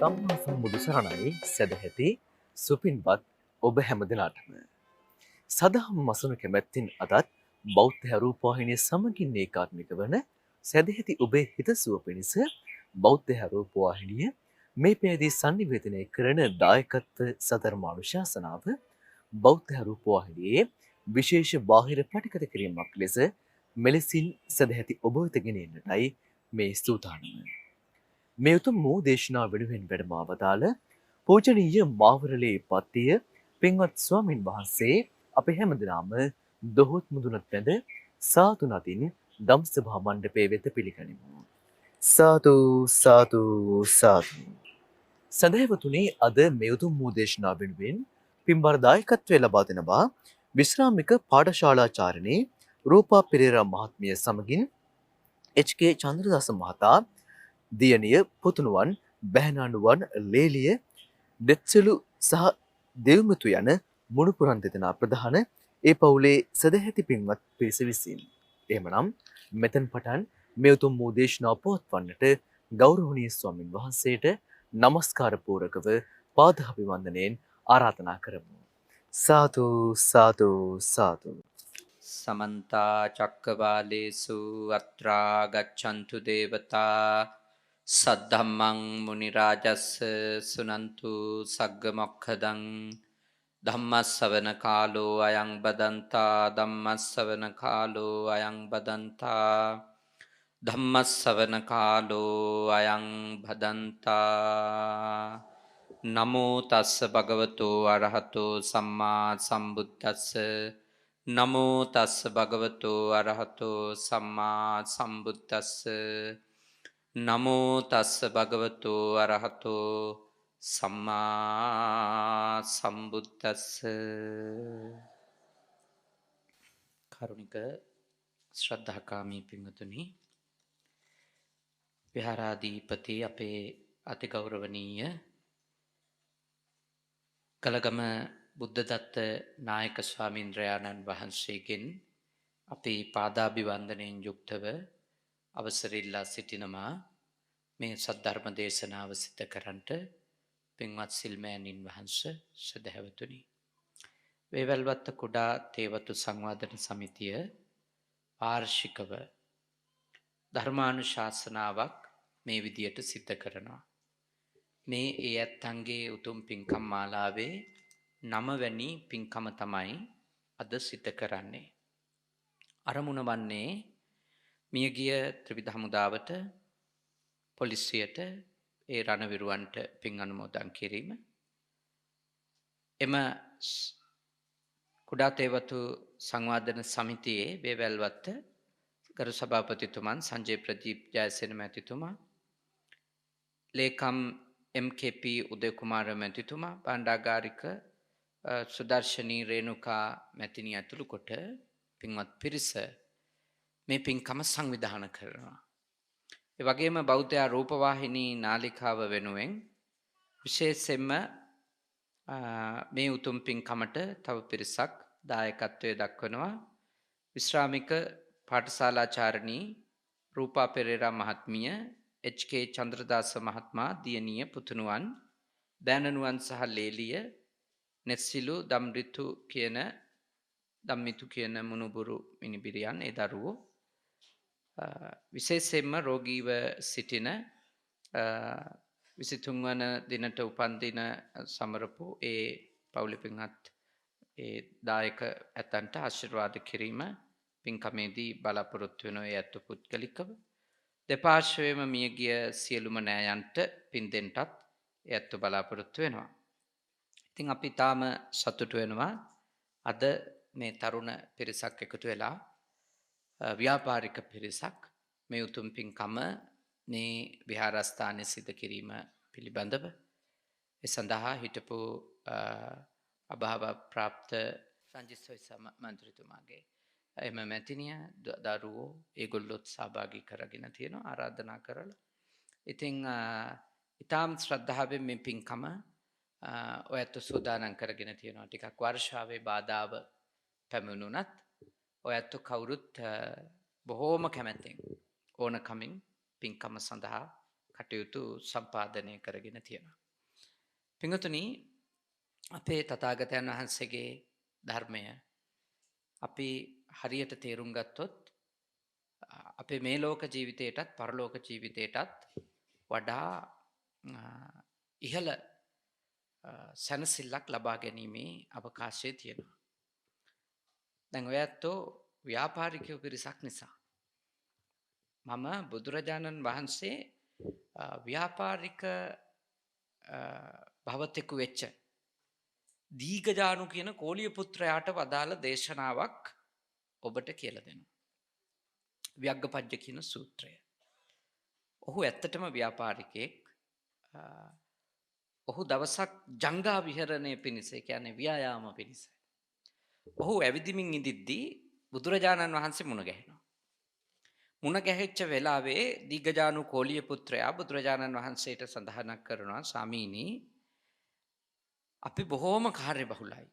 සම්මා සම්බුදු සරණයි සදැහැති සුපින්වත් ඔබ හැම දෙනාටම. සදහම් මසුන කැමැත්තින් අදත් බෞද්ධ රූපවාහිනිය සමගින් ඒකාත්මික වන සදැහැති ඔබේ හිතසුව පිණිස බෞද්ධ රූපවාහිනිය මේ පැයදී sannivedanaya කරන දායකත්ව සතරමානුශාසනාව බෞද්ධ රූපවාහිනියේ විශේෂ බාහිර පටිගත කිරීමක් ලෙස මෙලෙසින් සදැහැති ඔබ වෙත ගෙන එන්නටයි මේ සූදානම. මේ උතුම් වූ දේශනා වෙනුවෙන් වැඩම අවතාල පූජනීය මාවරලේ පත්තිය පින්වත් ස්වාමින් වහන්සේ අපේ හැමදෙනාම දොහොත් මුදුනත් වැඳ සාදු නදින් ධම්සභා මණ්ඩපයේ වෙත පිළිගනිමු. සාදු සාදු සාදු. සදහැවතුනි, අද මේ උතුම් වූ දේශනා වෙනුවෙන් පින්බර දායකත්වය ලබා දෙනවා විශ්‍රාමික පාඨශාලාචාර්යනී රූපා පෙරේරා මහත්මිය සමගින් එච්.කේ. චන්ද්‍රදාස මහතා, දියණිය පුතුණුවන් බැහැනානුවන් ලේලිය දෙත්සලු සහ දෙව්මතු යන මුණුපුරන් දෙදෙනා ප්‍රධාන ඒ පවුලේ සදැහැති පින්වත් පිරිස විසින්. එහෙමනම් මෙතෙන් පටන් මේ උතුම් වූ දේශනාව පවත්වන්නට ගෞරවනීය ස්වාමින් වහන්සේට নমස්කාර පූරකව පාදාභිවන්දනයෙන් ආරාධනා කරමු. සාදු සාදු සාදු. समन्ता चक्रवालेषु अत्रा गच्छन्तु देवता सद्धम्मं मुनिराजस्य सुनन्तु सग्गमोक्खदं धम्मස්සවන කාලෝ අයං බදන්තා ධම්මස්සවන කාලෝ අයං බදන්තා ධම්මස්සවන කාලෝ අයං බදන්තා නමෝ තස්ස භගවතෝ අරහතෝ සම්මා සම්බුද්දස්ස නමෝ තස්ස භගවතෝ අරහතෝ සම්මා සම්බුද්දස්ස නමෝ තස්ස භගවතෝ අරහතෝ සම්මා සම්බුද්දස්ස. කරුණික ශ්‍රද්ධාකාමී පින්වතුනි, විහාරාධිපති අපේ අතිගෞරවනීය කලගම බුද්ධදත්ත නායක ස්වාමීන්ද්‍රයාණන් වහන්සේගෙන් අපි පාදාභිවන්දනයෙන් යුක්තව අවසර ඉල්ලා සිටිනවා මේ සද්ධර්ම දේශනාව සිද්ධ කරන්නට. පින්වත් සිල්මෑණින් වහන්සේ, සදහැවතුනි, වේවැල්වත්ත කුඩා තේවතු සංවාදන සමිතිය වාර්ෂිකව ධර්මානුශාසනාවක් මේ විදියට සිද්ධ කරනවා. මේ ඒ ඇත්තන්ගේ උතුම් පින්කම් මාලාවේ 9 වැනි පින්කම තමයි අද සිද්ධ කරන්නේ. අරමුණ වන්නේ මියගිය ත්‍රිවිධ හමුදාවට, පොලිසියට, ඒ රණවිරුවන්ට පින් අනුමෝදන් කිරීම. එම කුඩා තේවතු සංවාදන සමිතියේ වේවැල්වත්ත ගරු සභාපතිතුමන් සංජය ප්‍රදීප් ජයසේන මැතිතුමා, ලේකම් MKP උදය කුමාර මැතිතුමා, භාණ්ඩාගාරික සුදර්ශනී රේණුකා මැතිණිය ඇතුළු කොට පින්වත් පිරිස මේ පින්කම සංවිධානය කරනවා. ඒ වගේම බෞද්ධ රූපවාහිනී නාලිකාව වෙනුවෙන් විශේෂයෙන්ම මේ උතුම් පින්කමට තව පිරිසක් දායකත්වයේ දක්වනවා. විශ්‍රාමික පාඨශාලාචාර්යනී රූපා පෙරේරා මහත්මිය, එච්.කේ. චන්ද්‍රදාස මහත්මයා, දියණිය පුතුණුවන් දෑනනුවන් සහ ලේලිය නෙස්සිලු දම්මිතු කියන මුණුබුරු මිනිබිරියන්, ඒ දරුවෝ, විශේෂයෙන්ම රෝගීව සිටින 23 වන දිනට උපන්දින සමරපු ඒ පවුලේ පින්වත් ඒ දායක ඇතන්ට ආශිර්වාද කිරීම පින්කමේදී බලාපොරොත්තු වෙන ඒ ඇත්ත පුද්ගලිකව දෙපාර්ශ්වයේම මියගිය සියලුම නෑයන්ට පින් දෙන්නටත් ඒ ඇත්ත බලාපොරොත්තු වෙනවා. ඉතින් අපි තාම සතුටු වෙනවා අද මේ තරුණ පිරිසක් එකතු වෙලා ව්‍යාපාරික පිරිසක් මේ උතුම් පින්කම මේ විහාරස්ථානයේ සිදු කිරීම පිළිබඳව. ඒ සඳහා හිටපු අභාව ප්‍රාප්ත සංජිත් මන්ත්‍රීතුමාගේ එම මැතිණිය, දරුවෝ, ඒගොල්ලොත් සහභාගී කරගෙන තියෙනවා ආරාධනා කරලා. ඉතින් ඊටාම් ශ්‍රද්ධාවෙන් මේ පින්කම ඔය ඇත්ත සූදානම් කරගෙන තියෙනවා ටිකක් වර්ෂාවේ බාධාව පැමිණුණත් ඔය ඇත්ත කවුරුත් බොහෝම කැමැත්තෙන් ඕනකමින් පින්කම සඳහා කටයුතු සම්පාදනය කරගෙන තියෙනවා. පිංගතුනි අපේ තථාගතයන් වහන්සේගේ ධර්මය අපි හරියට තේරුම් ගත්තොත් අපේ මේ ලෝක ජීවිතයටත් පරලෝක ජීවිතයටත් වඩා ඉහළ සැනසිල්ලක් ලබා ගැනීමේ අවකාශය තියෙනවා. දැන් ඔය ඇත්තෝ ව්‍යාපාරිකයෝ පිරිසක් නිසා මම බුදුරජාණන් වහන්සේ ව්‍යාපාරික භවතෙකු වෙච්ච දීඝජානු කියන කෝලිය පුත්‍රයාට වදාළ දේශනාවක් ඔබට කියලා දෙනවා. ව්‍යග්ගපජ්ජ කියන සූත්‍රය. ඔහු ඇත්තටම ව්‍යාපාරිකයෙක්. ඔහු දවසක් ජංගා විහරණය පිණිස කියන්නේ ව්‍යායාම පිණිස. ඔහු ඇවිදිමින් ඉඳිද්දී බුදුරජාණන් වහන්සේ මුණ ගැහෙනවා. මුණ ගැහෙච්ච වෙලාවේ දීඝජානු කෝලිය පුත්‍රයා බුදුරජාණන් වහන්සේට සඳහනක් කරනවා ස්වාමීනි අපි බොහෝම කාර්යබහුලයි.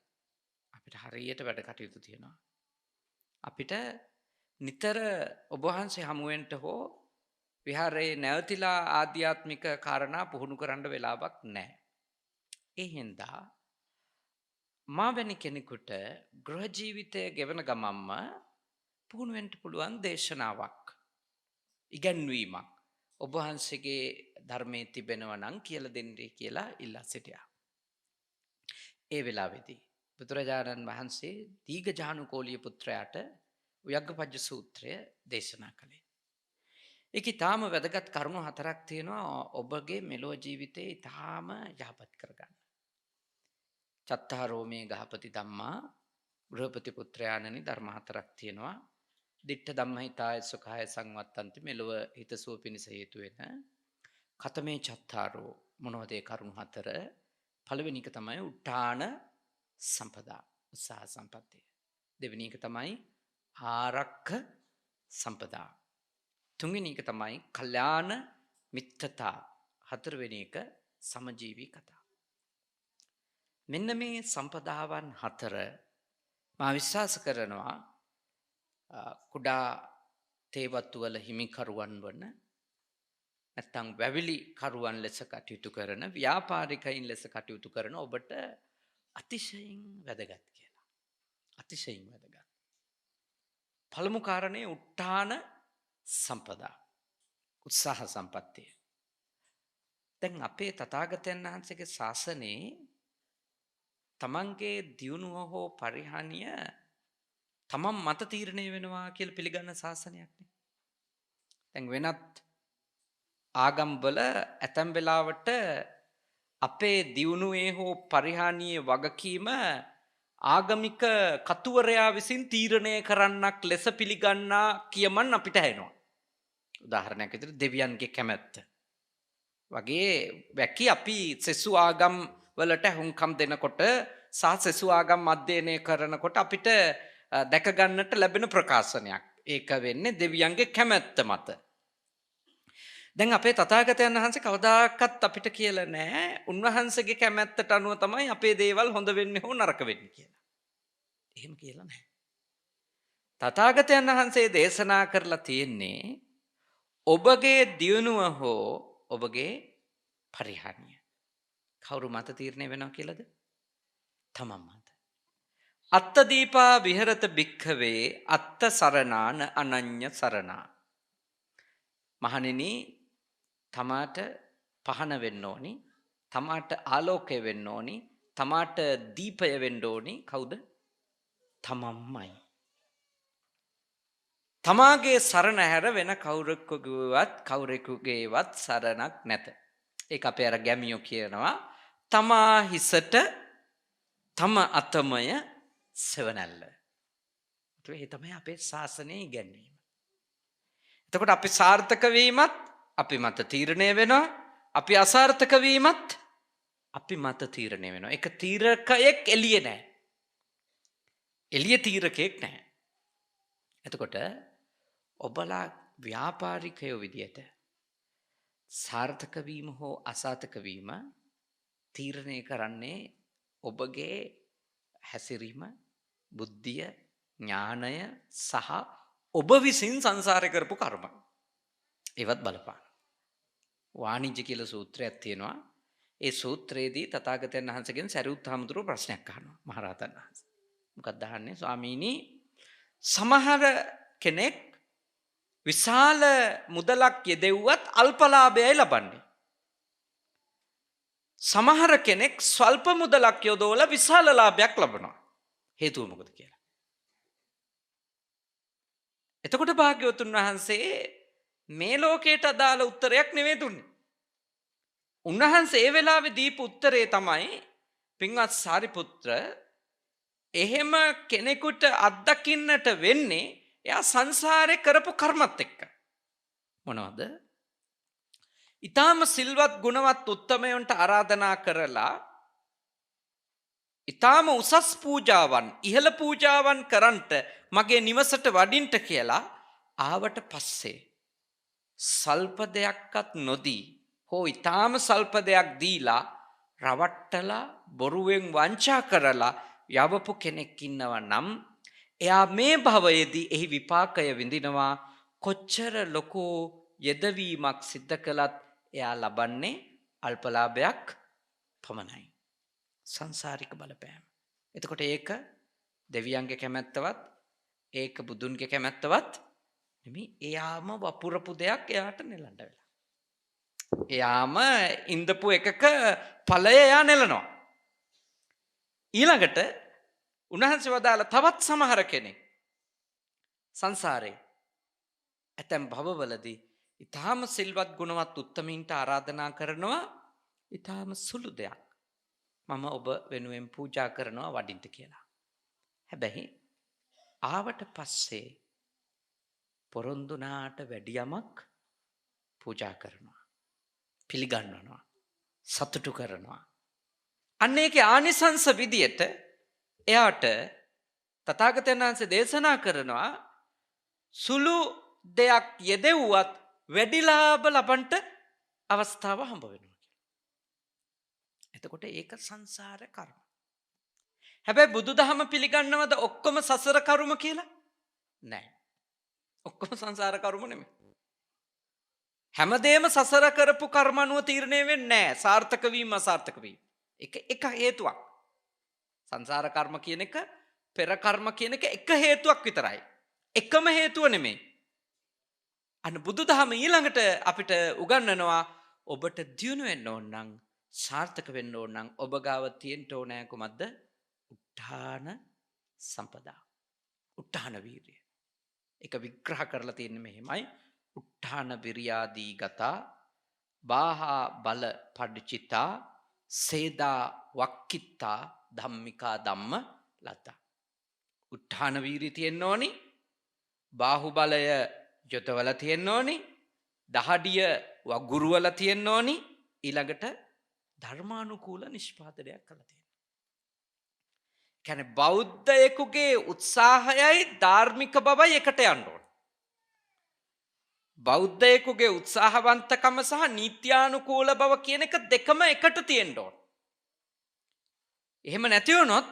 අපිට හරියට වැඩ කටයුතු තියෙනවා. අපිට නිතර ඔබ වහන්සේ හමුවෙන්ට හෝ විහාරයේ නැවතිලා ආධ්‍යාත්මික කාරණා පුහුණු කරන්න වෙලාවක් නැහැ. ඒ හින්දා මා වැනි කෙනෙකුට ගෘහ ජීවිතය ගෙවන ගමම්ම පුහුණු වෙන්න පුළුවන් දේශනාවක් ඉගැන්වීමක් ඔබ වහන්සේගේ ධර්මයේ තිබෙනවා නම් කියලා දෙන්නේ කියලා ඉල්ලා සිටියා. ඒ වෙලාවේදී බුදුරජාණන් වහන්සේ දීඝජානු කෝලිය පුත්‍රයාට ව්‍යග්ගපජ්ජ සූත්‍රය දේශනා කළේ. ඒකේ තාම වැදගත් කරුණු හතරක් තියෙනවා ඔබගේ මෙලොව ජීවිතේ ඊටාම යහපත් කරගන්න. චත්තාරෝ මේ ගහපති ධම්මා ගෘහපති පුත්‍රයාණනි ධර්ම හතරක් තියෙනවා. දිට්ඨ ධම්මහිතාය සුඛාය සංවත්තන්ති මෙලොව හිතසුව පිණිස හේතු වෙන කතමේ චත්තාරෝ මොනවද ඒ කරුණු හතර? පළවෙනි එක තමයි උට්ටාන සම්පදා උත්සාහ සම්පත්තිය. දෙවෙනි එක තමයි ආරක්ඛ සම්පදා. තුන්වෙනි එක තමයි කල්යාණ මිත්‍රතා. හතරවෙනි එක සමජීවී කතා. මෙන්න මේ සම්පදාවන් හතර මා විශ්වාස කරනවා කුඩා තේවත්තු වල හිමිකරුවන් වන නැත්තම් වැවිලි කරුවන් ලෙස කටයුතු කරන ව්‍යාපාරිකයින් ලෙස කටයුතු කරන ඔබට අතිශයින් වැදගත් කියලා. අතිශයින් වැදගත්. පළමු කාරණේ උට්ටාන සම්පදා උත්සාහ සම්පත්තිය. දැන් අපේ තථාගතයන් වහන්සේගේ ශාසනයේ තමන්ගේ දියුණුව හෝ පරිහානිය තමන් මත තීරණය වෙනවා කියලා පිළිගන්න ශාසනයක් නේ. දැන් වෙනත් ආගම්වල ඇතැම් වෙලාවට අපේ දියුණුවේ හෝ පරිහානියේ වගකීම ආගමික කතුවරයා විසින් තීරණය කරන්නක් ලෙස පිළිගන්නා කියමන් අපිට ඇහෙනවා. උදාහරණයක් විදිහට දෙවියන්ගේ කැමැත්ත වගේ වැකි අපි සෙසු ආගම් වලට හුම්කම් දෙනකොට සහ සෙසු ආගම් අධ්‍යයනය කරනකොට අපිට දැක ගන්නට ලැබෙන ප්‍රකාශනයක්. ඒක වෙන්නේ දෙවියන්ගේ කැමැත්ත මත. දැන් අපේ තථාගතයන් වහන්සේ කවදාකවත් අපිට කියලා නැහැ උන්වහන්සේගේ කැමැත්තට අනුව තමයි අපේ දේවල් හොඳ වෙන්නේ හෝ නරක වෙන්නේ කියලා. එහෙම කියලා නැහැ. තථාගතයන් වහන්සේ දේශනා කරලා තියෙන්නේ ඔබගේ දියුණුව හෝ ඔබගේ පරිහානිය කවුරු මත තීරණය වෙනවා කියලාද? තමන් මත. අත්ත දීපා විහෙරත භික්ඛවේ අත්ත සරණාන අනඤ්‍ය සරණා. මහණෙනි තමාට පහන වෙන්න ඕනි, තමාට ආලෝකය වෙන්න ඕනි, තමාට දීපය වෙන්න ඕනි කවුද? තමන්මයි. තමාගේ සරණ හැර වෙන කවුරෙකුගේවත් සරණක් නැත. ඒක අපේ අර ගැමියෝ කියනවා තමා හිසට තම අතමය සෙවණැල්ල. ඒ තමයි අපේ ශාසනයේ ඉගැන්වීම. එතකොට අපි සාර්ථක වීමත් අපි මත තීරණය වෙනවා, අපි අසාර්ථක වීමත් අපි මත තීරණය වෙනවා. ඒක තීරකයෙක් එළියේ නැහැ. එළියේ තීරකයෙක් නැහැ. එතකොට ඔබලා ව්‍යාපාරිකයෝ විදියට සාර්ථක වීම හෝ අසාර්ථක වීම තීරණය කරන්නේ ඔබගේ හැසිරීම, බුද්ධිය, ඥානය සහ ඔබ විසින් සංසාරේ කරපු කර්ම. ඒවත් බලපාන. වාණිජ්‍ය කියලා සූත්‍රයක් තියෙනවා. ඒ සූත්‍රයේදී තථාගතයන් වහන්සේගෙන් සරියුත් හාමුදුරුවෝ ප්‍රශ්නයක් අහනවා මහරහතන් වහන්සේ. මොකක්ද අහන්නේ? ස්වාමීනි, සමහර කෙනෙක් විශාල මුදලක් යෙදෙව්වත් අල්පලාභයයි ලබන්නේ. සමහර කෙනෙක් ස්වල්ප මුදලක් යොදවලා විශාල ලාභයක් ලබනවා. හේතුව මොකද කියලා. එතකොට භාග්‍යවතුන් වහන්සේ මේ ලෝකයට අදාළ උත්තරයක් නෙවෙයි දුන්නේ. උන්වහන්සේ ඒ වෙලාවේ දීපු උත්තරේ තමයි, පින්වත් සාරිපුත්‍ර, එහෙම කෙනෙකුට අත්දකින්නට වෙන්නේ එයා සංසාරේ කරපු කර්මත් එක්ක. මොනවද? ඊටාම සිල්වත් ගුණවත් උත්තමයන්ට ආරාධනා කරලා ඊටාම උසස් පූජාවන්, ඉහළ පූජාවන් කරන්ට මගේ නිවසට වඩින්ට කියලා ආවට පස්සේ සල්ප දෙයක්වත් නොදී හෝ ඊටාම සල්ප දෙයක් දීලා රවට්ටලා බොරුවෙන් වංචා කරලා යවපු කෙනෙක් ඉන්නවා නම් එයා මේ භවයේදී එහි විපාකය විඳිනවා. කොච්චර ලොකු යෙදවීමක් සිද්ධ කළත් එයා ලබන්නේ අල්පලාභයක් පමණයි. සංසාරික බලපෑම. එතකොට ඒක දෙවියන්ගේ කැමැත්තවත් ඒක බුදුන්ගේ කැමැත්තවත් නෙමෙයි. එයාම වපුරපු දෙයක් එයාට නෙලන්න වෙලා. එයාම ඉඳපු එකක ඵලය එයා නෙලනවා. ඊළඟට උන්වහන්සේ වදාළ තවත් සමහර කෙනෙක් සංසාරේ ඇතැම් භවවලදී ඊටාම සිල්වත් ගුණවත් උත්තමීන්ට ආරාධනා කරනවා ඊටාම සුළු දෙයක්. මම ඔබ වෙනුවෙන් පූජා කරනවා වඩින්ට කියලා. හැබැයි ආවට පස්සේ පොරොන්දුනාට වැඩි යමක් පූජා කරනවා. පිළිගන්වනවා. සතුටු කරනවා. අන්න ඒකේ ආනිසංස විදියට එයාට තථාගතයන් වහන්සේ දේශනා කරනවා සුළු දෙයක් යෙදෙව්වත් වැඩි ලාභ ලබන්ට අවස්ථාව හම්බ වෙනවා කියලා. එතකොට ඒක සංසාර කර්ම. හැබැයි බුදුදහම පිළිගන්නවද ඔක්කොම සසර කර්ම කියලා? නෑ. ඔක්කොම සංසාර කර්ම නෙමෙයි. හැමදේම සසර කරපු කර්ම අනුව තීරණය වෙන්නේ නෑ. සාර්ථක වීම අසාර්ථක වීම. එක හේතුවක්. සංසාර කර්ම කියන එක, පෙර කර්ම කියන එක හේතුවක් විතරයි. එකම හේතුව නෙමෙයි. අන්න බුදුදහම ඊළඟට අපිට උගන්වනවා ඔබට දියුණු වෙන්න ඕන නම්, සාර්ථක වෙන්න ඕන නම් ඔබ ගාව තියෙන්න ඕනෑ කුමක්ද? උත්ථාන සම්පදා. උත්ථාන වීරිය. ඒක විග්‍රහ කරලා තියෙන්නේ මෙහෙමයි. උත්ථාන විරියාදී ගතා බාහා බල පඩචිතා සේදා වක්කිත්තා ධම්මිකා ධම්ම ලතා. උත්ථාන වීරිය තියෙන්න ඕනි. බාහුබලය යොදවල තියෙන්න ඕනි. දහඩිය වගුරුවල තියෙන්න ඕනි. ඊළඟට ධර්මානුකූල නිෂ්පාදනයක් කරලා තියෙනවා. කියන්නේ බෞද්ධයෙකුගේ උත්සාහයයි ධාර්මික බවයි එකට යන්න ඕන. බෞද්ධයෙකුගේ උත්සාහවන්තකම සහ නීත්‍යානුකූල බව කියන එක දෙකම එකට තියෙන්න ඕන. එහෙම නැති වුණොත්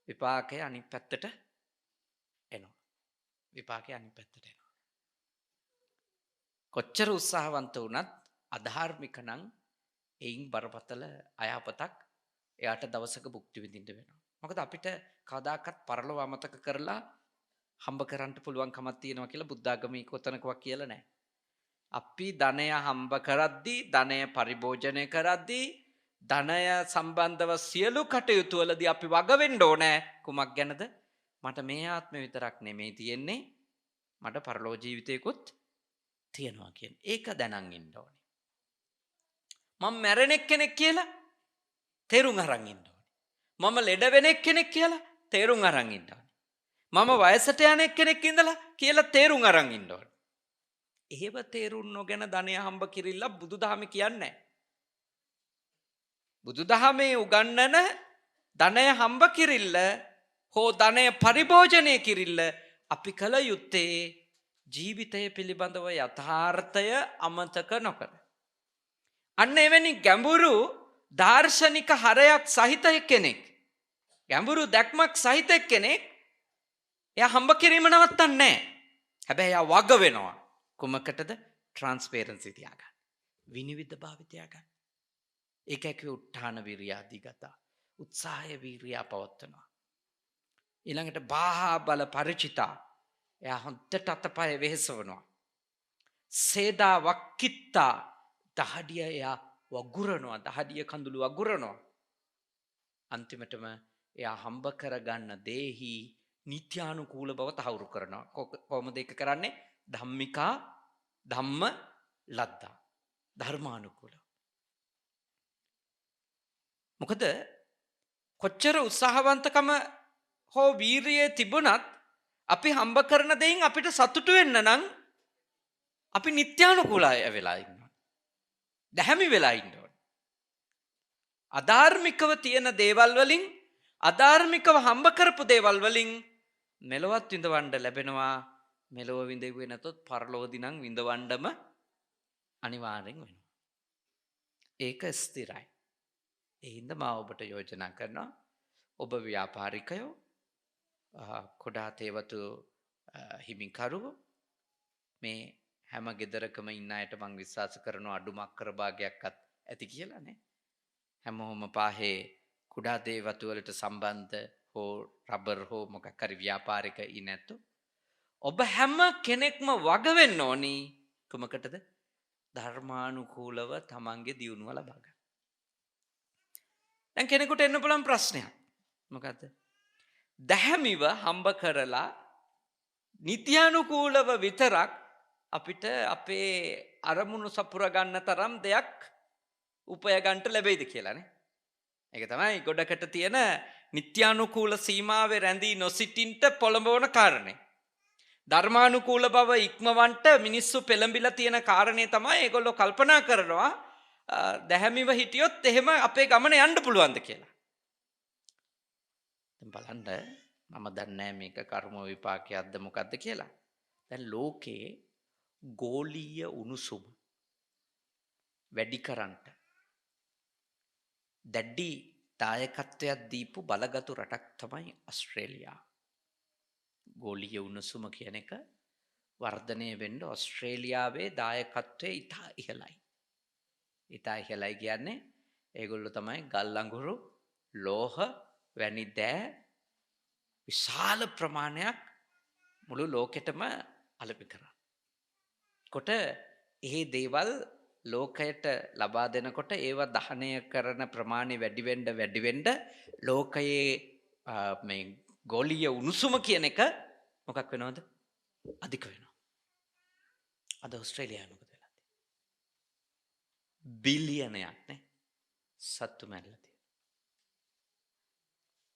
විපාකය අනිත් පැත්තට එනවා. විපාකය අනිත් පැත්තට එනවා. කොච්චර උත්සාහවන්ත වුණත් අධාර්මික නම් එයින් බරපතල අයහපතක් එයාට දවසක භුක්ති විඳින්න වෙනවා. මොකද අපිට කවදාකවත් පරලොව අමතක කරලා හම්බ කරන්න පුළුවන් කමක් තියෙනවා කියලා බුද්ධාගමේ කොතනකවත් කියලා නැහැ. අපි ධනය හම්බ කරද්දී, ධනය පරිභෝජනය කරද්දී, ධනය සම්බන්ධව සියලු කටයුතු වලදී අපි වග වෙන්න ඕනේ. කුමක් ගැනද? මට මේ ආත්මෙ විතරක් නෙමෙයි තියෙන්නේ, මට පරලෝ ජීවිතයකුත් තියෙනවා කියන්නේ. ඒක දැනන් ඉන්න ඕනේ. මම මැරෙන කෙනෙක් කියලා තේරුම් අරන් ඉන්න ඕනේ. මම ලෙඩ වෙන කෙනෙක් කියලා තේරුම් අරන් ඉන්න ඕනේ. මම වයසට යන කෙනෙක් ඉඳලා කියලා තේරුම් අරන් ඉන්න ඕනේ. එහෙම තේරුම් නොගෙන ධනය හම්බ කිරිල්ල බුදුදහම කියන්නේ. බුදුදහමේ උගන්වන ධනය හම්බ කිරිල්ල හෝ ධනය පරිභෝජනය කිරිල්ල අපි කල යුත්තේ ජීවිතය පිළිබඳව යථාර්ථය අමතක නොකර. අන්න එවැනි ගැඹුරු දාර්ශනික හරයක් සහිත කෙනෙක්, ගැඹුරු දැක්මක් සහිත කෙනෙක් එයා හම්බ කිරීම නවත්තන්නේ නැහැ. හැබැයි එයා වග වෙනවා. කුමකටද? ට්‍රාන්ස්පරන්සි තියාගන්න. විනිවිද භාවය තියාගන්න. ඒකයි කිව්වේ උත්හාන විරියාදී ගතා. උත්සාහය වීරියා පවත්වනවා. ඊළඟට බාහා බල පරිචිතා. එයා හොඳට අතපය වෙහෙසවනවා. සේදා වක්කිත්තා. දහඩිය එයා වගුරනවා. දහඩිය කඳුළු වගුරනවා. අන්තිමටම එයා හම්බ කරගන්න දේහි නිත්‍යානුකූල බව තහවුරු කරනවා. කොහොමද ඒක කරන්නේ? ධම්මිකා ධම්ම ලද්දා. ධර්මානුකූල. මොකද කොච්චර උත්සාහවන්තකම හෝ වීරිය තිබුණත් අපි හම්බ කරන දෙයින් අපිට සතුටු වෙන්න නම් අපි නිත්‍යානුකූලයි වෙලා ඉන්නවා. දැහැමි වෙලා ඉන්න ඕනේ. අධාර්මිකව තියෙන දේවල් වලින්, අධාර්මිකව හම්බ කරපු දේවල් වලින් මෙලොවත් විඳවන්න ලැබෙනවා. මෙලොව විඳෙන්නේ නැතොත් පරලොවදී නම් විඳවන්නම අනිවාර්යෙන් වෙනවා. ඒක ස්ථිරයි. ඒ හින්දා මම ඔබට යෝජනා කරනවා, ඔබ ව්‍යාපාරිකයෝ, කොඩා තේවතු හිමිකරුවෝ, මේ හැම ගෙදරකම ඉන්න අයට මං විශ්වාස කරනවා අඩුම අක්කර භාගයක්වත් ඇති කියලා නේ. හැමෝම පාහේ කුඩා දේවතු වලට සම්බන්ධ හෝ රබර් හෝ මොකක් හරි ව්‍යාපාරික ඉනැතු. ඔබ හැම කෙනෙක්ම වග වෙන්න ඕනි. කුමකටද? ධර්මානුකූලව තමන්ගේ දියුණුව ලබා ගන්න. දැන් කෙනෙකුට එන්න පුළුවන් ප්‍රශ්නයක්. මොකද්ද? දැහැමිව හම්බ කරලා නිත්‍යානුකූලව විතරක් අපිට අපේ අරමුණු සපුර ගන්න තරම් දෙයක් උපය ගන්නට ලැබෙයිද කියලානේ. ඒක තමයි ගොඩකට තියෙන නිත්‍යානුකූල සීමාවේ රැඳී නොසිටින්ට පොළඹවන කාරණේ. ධර්මානුකූල බව ඉක්මවන්ට මිනිස්සු පෙළඹිලා තියෙන කාරණේ තමයි ඒගොල්ලෝ කල්පනා කරනවා දැහැමිව හිටියොත් එහෙම අපේ ගමන යන්න පුළුවන්ද කියලා. දැන් බලන්න, මම දන්නේ මේක කර්ම විපාකයක්ද මොකක්ද කියලා. දැන් ලෝකේ ගෝලීය උණුසුම වැඩි කරන්නට දැඩි දායකත්වයක් දීපු බලගතු රටක් තමයි ඕස්ට්‍රේලියාව. ගෝලීය උණුසුම කියන එක වර්ධනය වෙන්න ඕස්ට්‍රේලියාවේ දායකත්වය ඉතා ඉහළයි. ඉතා ඉහළයි කියන්නේ ඒගොල්ලෝ තමයි ගල් අඟුරු, ලෝහ වැනි දෑ විශාල ප්‍රමාණයක් මුළු ලෝකෙටම අලෙවි කරා. කොට ඒ දේවල් ලෝකයට ලබා දෙනකොට ඒව දහනය කරන ප්‍රමාණය වැඩි වෙන්න ලෝකයේ මේ ගෝලීය උණුසුම කියන එක මොකක් වෙනවද? අධික වෙනවා. අද ඕස්ට්‍රේලියාවේ මොකද වෙලා තියෙන්නේ? බිලියනයක් නේ සත්තු මැරලා තියෙනවා.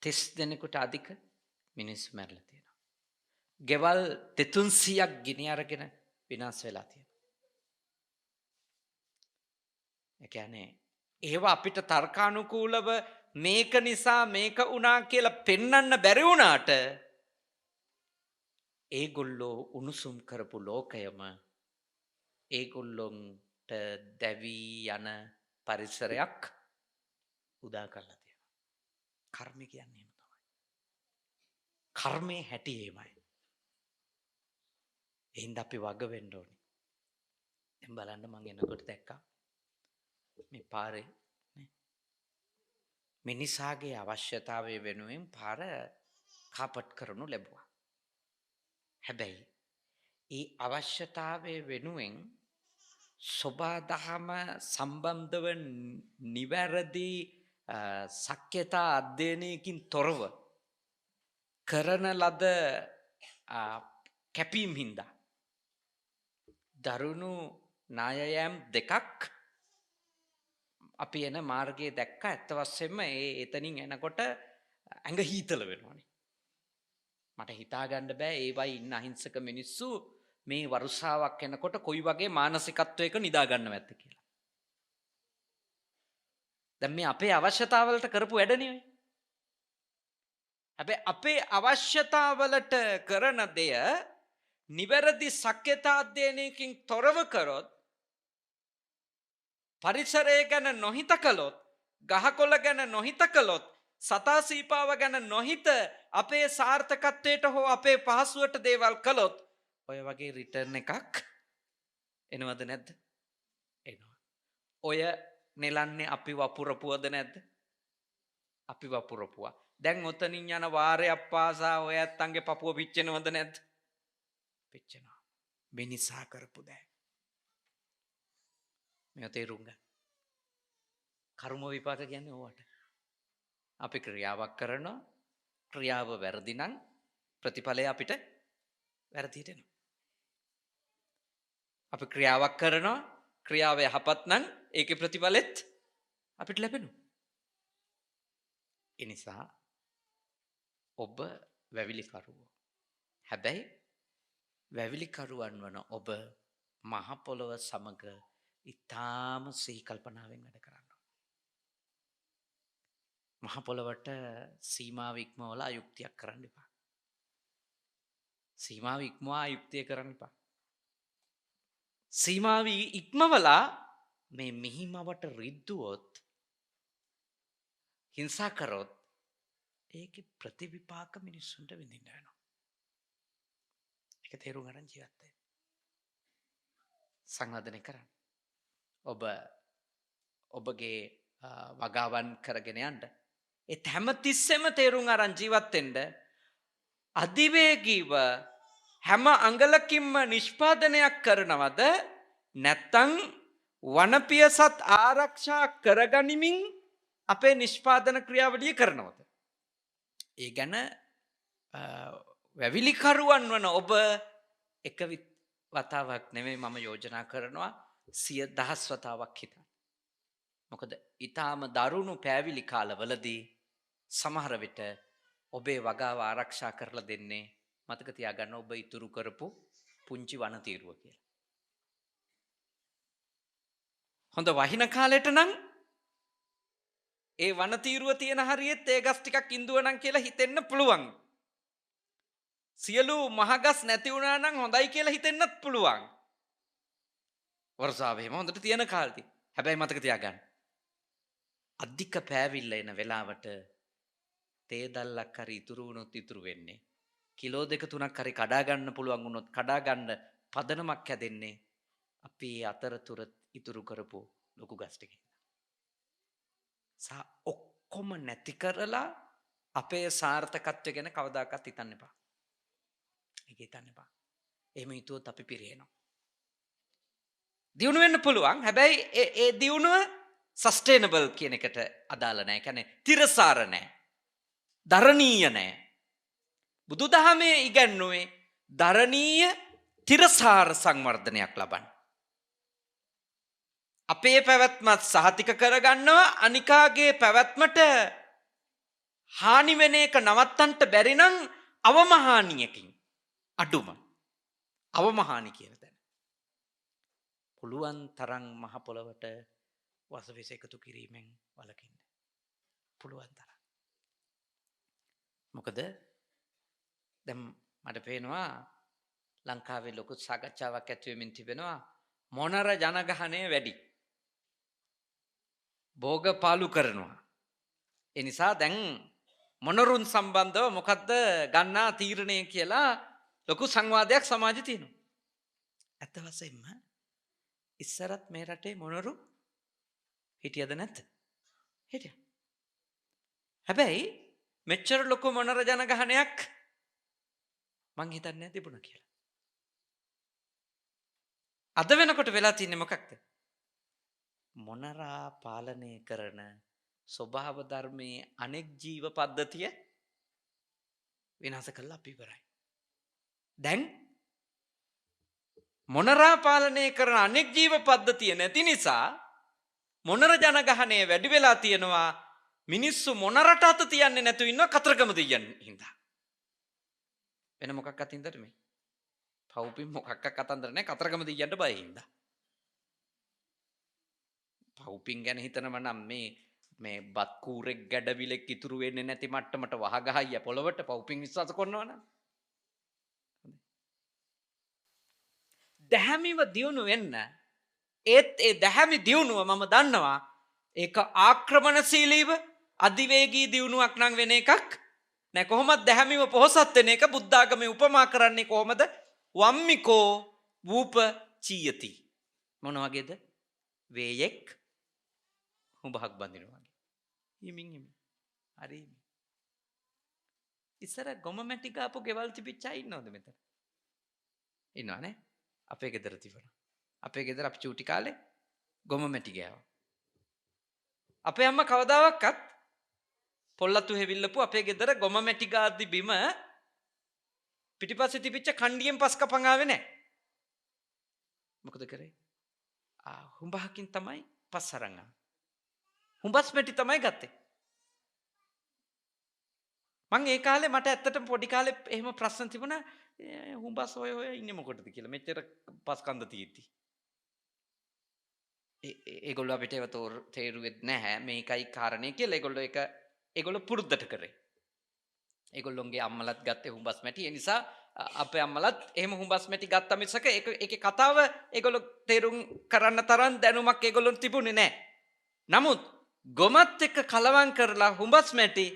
30 දෙනෙකුට අධික මිනිස්සු මැරලා තියෙනවා. ගෙවල් 300ක් ගිනි අරගෙන විනාශ වෙලා තියෙනවා. ඒ කියන්නේ ඒවා අපිට තර්කානුකූලව මේක නිසා මේක වුණා කියලා පෙන්වන්න බැරි වුණාට ඒගොල්ලෝ උණුසුම් කරපු ලෝකයම ඒගොල්ලොන්ට දැවී යන පරිසරයක් උදා කරලා තියෙනවා. කර්මය කියන්නේ එහෙම තමයි. කර්මයේ හැටි එහෙමයි. එහෙනම් අපි වග වෙන්න ඕනේ. දැන් බලන්න මම එනකොට දැක්කා මේ පාරේ නේ මිනිසාගේ අවශ්‍යතාවය වෙනුවෙන් පාර කාපට් කරනු ලැබුවා. හැබැයි ඒ අවශ්‍යතාවය වෙනුවෙන් සබාදහම සම්බන්ධව නිවැරදි සක්්‍යතා අධ්‍යයනයකින් තොරව කරන ලද කැපීම් හින්දා දරුණු නායයම් දෙකක් අපි එන මාර්ගයේ දැක්ක. ඇත්ත වශයෙන්ම එතනින් එනකොට ඇඟ හීතල වෙනවානේ. මට හිතා ගන්න බෑ ඒවයි ඉන්න අහිංසක මිනිස්සු මේ වරුසාවක් එනකොට කොයි වගේ මානසිකත්වයක නිදා ගන්නව ඇත්ද කියලා. දැන් මේ අපේ අවශ්‍යතාවලට කරපු වැඩනේ ඔය. හැබැයි අපේ අවශ්‍යතාවලට කරන දෙය නිවැරදි සක්්‍යතා අධ්‍යයනයකින් තොරව කරොත්, පරිසරය ගැන නොහිත කළොත්, ගහකොළ ගැන නොහිත කළොත් සතා සීපාව ගැන නොහිත අපේ සාර්ථකත්වයට හෝ අපේ පහසුවට දේවල් කළොත් ඔය වගේ රිටර්න් එකක් එනවද නැද්ද? එනවා. ඔය නෙලන්නේ අපි වපුරපුවද නැද්ද? අපි වපුරපුවා. දැන් ඔතනින් යන වාරයක් පාසා ඔය ඇත්තන්ගේ පපුව පිච්චෙනවද නැද්ද? පිච්චෙනවා. මිනිසා කරපු දෑ. මේ තේරුම් ගන්න. කර්ම විපාක කියන්නේ ඕවට. අපි ක්‍රියාවක් කරනවා ක්‍රියාව වැරදි නම් ප්‍රතිඵලය අපිට වැරදියට එනවා. අපි ක්‍රියාවක් කරනවා ක්‍රියාව යහපත් නම් ඒකේ ප්‍රතිඵලෙත් අපිට ලැබෙනවා. ඒ නිසා ඔබ වැවිලිකරුවෝ. හැබැයි වැවිලිකරුවන් වන ඔබ මහ පොළොව සමග ඊටාම සිහි කල්පනාවෙන් වැඩ කරන්න. මහ පොළොවට සීමාව ඉක්මවලා අයුක්තියක් කරන්න එපා. සීමාව ඉක්මවා අයුක්තිය කරන්න එපා. සීමාව ඉක්මවලා මේ මිහිමවට රිද්දුවොත් හිංසා කරොත් ඒකේ ප්‍රතිවිපාක මිනිස්සුන්ට විඳින්න වෙනවා. ඒක තේරුම් ගන්න ජීවත් වෙන්න. සංවර්ධනය කරන්න. ඔබගේ වගාවන් කරගෙන යන්න. ඒත් හැමතිස්සෙම තේරුම් අරන් ජීවත් වෙන්න අධිවේගීව හැම අංගලකින්ම නිෂ්පාදනයක් කරනවද නැත්තම් වනපියසත් ආරක්ෂා කරගනිමින් අපේ නිෂ්පාදන ක්‍රියාවලිය කරනවද? ඒ ගැන වැවිලිකරුවන් වන ඔබ එක වතාවක් නෙමෙයි මම යෝජනා කරනවා 100,000 වතාවක් හිතන්න. මොකද ඊටාම දරුණු පෑවිලි කාලවලදී සමහර විට ඔබේ වගාව ආරක්ෂා කරලා දෙන්නේ මතක තියාගන්න ඔබ ඉතුරු කරපු පුංචි වනතීරුව කියලා. හොඳ වහින කාලෙට නම් ඒ වනතීරුව තියෙන හරියෙත් ඒ ගස් ටිකක් ඉඳුව නම් කියලා හිතෙන්න පුළුවන්. සියලු මහගස් නැති වුණා නම් හොඳයි කියලා හිතෙන්නත් පුළුවන්. වර්ෂාවෙම හොඳට තියෙන කාලෙදී. හැබැයි මතක තියාගන්න. අධික පෑවිල්ල එන වෙලාවට තේ දැල්ලක් හරි ඉතුරු වුණොත් ඉතුරු වෙන්නේ කිලෝ 2-3ක් හරි කඩා ගන්න පුළුවන් වුණොත් කඩා ගන්න පදනමක් හැදෙන්නේ අපි අතරතුර ඉතුරු කරපු ලොකු ගස් ටිකකින්. ඔක්කොම නැති කරලා අපේ සාර්ථකත්වය ගැන කවදාකවත් හිතන්න එපා. ඒක හිතන්න එපා. එහෙම හිතුවොත් අපි පිරිහෙනවා. දියුණු වෙන්න පුළුවන්. හැබැයි ඒ දියුණුව සස්ටේනබල් කියන එකට අදාළ නැහැ. කියන්නේ තිරසාර නැහැ. දරණීය නැහැ. බුදුදහමේ ඉගැන්වුවේ දරණීය තිරසාර සංවර්ධනයක් ලබන්න. අපේ පැවැත්මත් සහතික කරගන්නවා අනිකාගේ පැවැත්මට හානි වෙන එක නවත්තන්න බැරි නම් අවමහානියකින් අඩුම අවමහානි කියන තැන පුළුවන් තරම් මහ පොළවට වසවිස එකතු කිරීමෙන් වළකින්න. පුළුවන් තරම්. මොකද දැන් මට පේනවා ලංකාවේ ලොකු සාකච්ඡාවක් ඇති වෙමින් තිබෙනවා මොනර ජනගහනය වැඩි. භෝග පාලු කරනවා. ඒ නිසා දැන් මොනරුන් සම්බන්ධව මොකද්ද ගන්නා තීරණය කියලා ලොකු සංවාදයක් සමාජයේ තියෙනවා. ඇත්ත වශයෙන්ම ඉස්සරත් මේ රටේ මොනරු හිටියද නැද්ද? හිටියා. හැබැයි මෙච්චර ලොකු මොනර ජනගහනයක් මං හිතන්නේ තිබුණා කියලා. අද වෙනකොට වෙලා තින්නේ මොකක්ද? මොනරා පාලනය කරන ස්වභාව ධර්මයේ අනෙක් ජීව පද්ධතිය විනාශ කළා අපි ඉවරයි. දැන් මොනරා පාලනය කරන අනෙක් ජීව පද්ධතිය නැති නිසා මොනර ජනගහනය වැඩි වෙලා තියෙනවා. මිනිස්සු මොනරට අත තියන්නේ නැතුව ඉන්නවා කතරගම දෙයියන් හින්දා. වෙන මොකක් අතින්දද මේ? පවුපින් මොකක්ක කතන්දර නැහැ කතරගම දෙයියන්ට බය හින්දා. පවුපින් ගැන හිතනම නම් මේ බත් කූරෙක් ගැඩවිලෙක් ඉතුරු වෙන්නේ නැති මට්ටමට වහගහయ్య පොළවට පවුපින් විශ්වාස කරනවනම් දැහැමිව දියුණු වෙන්න ඒත් ඒ දැහැමි දියුණුව මම දන්නවා ඒක ආක්‍රමණශීලීව අධිවේගී දියුණුවක් නම් වෙන එකක් නෑ. කොහොමද දැහැමිව පොහොසත් වෙන එක බුද්ධාගමේ උපමා කරන්නේ කොහොමද? වම්මිකෝ වූප චීයති. මොන වගේද? වේයෙක් හුඹහක් බඳිනවා වගේ. හිමින් හිමින්. හරි. ඉස්සර ගොම මැටි ගාපු ගෙවල් තිබිච්ච අය ඉන්නවද මෙතන? ඉන්නව නේ? අපේ ගෙදර තිබුණා. අපේ ගෙදර අපි චූටි කාලේ ගොම මැටි ගෑවා. අපේ අම්මා කවදාවත් පොල්ලතු හෙවිල්ලපු අපේ ගෙදර ගොම මැටි ගාද්දි බිම පිටිපස්සේ තිබිච්ච කණ්ඩියෙන් පස් කපන් ආවේ නැහැ. මොකද කරේ? හුඹහකින් තමයි පස් අරන් ආවේ. හුඹස් මැටි තමයි ගත්තේ. මං ඒ කාලේ මට ඇත්තටම පොඩි කාලේ එහෙම ප්‍රශ්න තිබුණා. හුඹස් හොය හොය ඉන්නේ මොකටද කියලා. මෙච්චර පස් කන්ද තියෙද්දි. ඒගොල්ලෝ අපිට ඒව තේරුවෙත් නැහැ. මේකයි කාරණේ කියලා. ඒගොල්ලෝ පුරුද්දට කරේ. ඒගොල්ලොන්ගේ අම්මලත් ගත්තේ හුඹස් මැටි. ඒ නිසා අපේ අම්මලත් එහෙම හුඹස් මැටි ගත්ත මිසක ඒකේ කතාව ඒගොල්ලෝ තේරුම් කරන්න තරම් දැනුමක් ඒගොල්ලොන් තිබුණේ නැහැ. නමුත් ගොමත් එක්ක කලවම් කරලා හුඹස් මැටි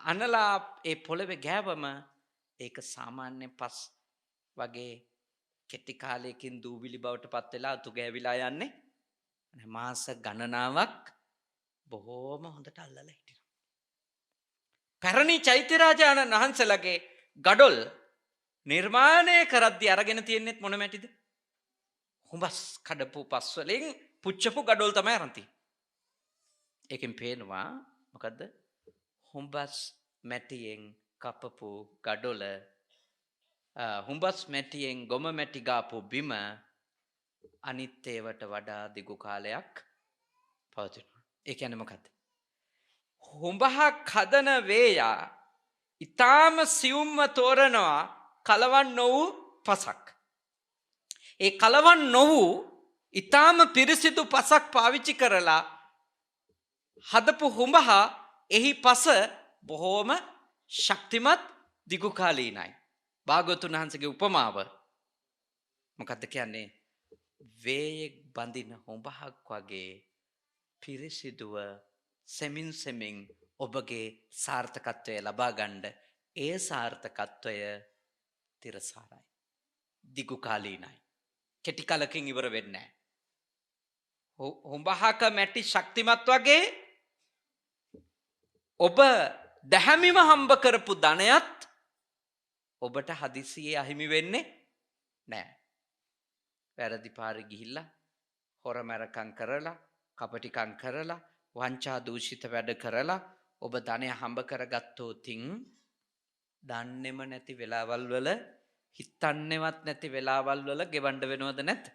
අනලා ඒ පොළවේ ගෑවම ඒක සාමාන්‍ය පස් වගේ කෙටි කාලයකින් දූවිලි බවට පත් වෙලා අතු ගෑවිලා යන්නේ මාස ගණනාවක් බොහෝම හොඳට අල්ලලා හිටිනවා. පැරණි චෛත්‍යරාජාණන් වහන්සේලාගේ ගඩොල් නිර්මාණය කරද්දී අරගෙන තියෙන්නේ මොන මැටිද? හුඹස් කඩපු පස් වලින් පුච්චපු ගඩොල් තමයි අරන් තියෙන්නේ. ඒකෙන් පේනවා මොකද්ද? හුඹස් මැටියෙන් කපපු ගඩොල හුඹස් මැටියෙන් ගොම මැටි ගාපු බිම අනිත් ඒවට වඩා දිගු කාලයක් පවතිනවා. ඒ කියන්නේ මොකද්ද? හුඹහක් හදන වේයා ඊටාම සියුම්ව තෝරනවා කලවන් නොවු පසක්. ඒ කලවන් නොවු ඊටාම පිරිසිදු පසක් පාවිච්චි කරලා හදපු හුඹහ එහි පස බොහෝම ශක්තිමත් දිගු කාලීනයි. භාග්‍යවතුන් වහන්සේගේ උපමාව මොකද්ද කියන්නේ? වේයෙක් බඳින හුඹහක් වගේ පිරිසිදුව සෙමින් සෙමින් ඔබගේ සාර්ථකත්වය ලබා ගන්න. ඒ සාර්ථකත්වය තිරසාරයි. දිගු කාලීනයි. කෙටි කලකින් ඉවර වෙන්නේ නැහැ. හුඹහක මැටි ශක්තිමත් වගේ ඔබ දැහැමිව හම්බ කරපු ධනයත් ඔබට හදිසියේ අහිමි වෙන්නේ නැහැ. වැරදි පාරේ ගිහිල්ලා හොරමරකම් කරලා කපටිකම් කරලා වංචා දූෂිත වැඩ කරලා ඔබ ධනය හම්බ කරගත්තොතින් දන්නේම නැති වෙලාවල් වල හිතන්නේවත් නැති වෙලාවල් වල ගෙවන්න වෙනවද නැත්?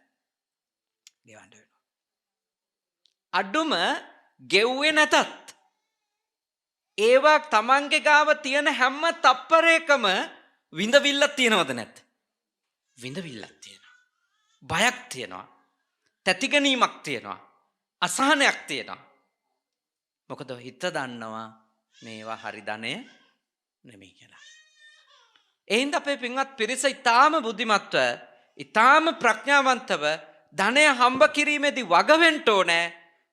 ගෙවන්න වෙනවා. අඩුම ගෙව්වේ නැතත් ඒවා තමන්ගේ ගාව තියෙන හැම තප්පරයකම විඳවිල්ලක් තියෙනවද නැත්? විඳවිල්ලක් තියෙනවා. බයක් තියෙනවා. තැතිගැනීමක් තියෙනවා. අසහනයක් තියෙනවා. මොකද හිත දන්නවා මේවා හරි ධනය නෙමෙයි කියලා. එහෙනම් අපේ පින්වත් පිරිස ඊටාම බුද්ධිමත්ව, ඊටාම ප්‍රඥාවන්තව ධනය හම්බ කිරීමේදී වග වෙන්න ඕනේ.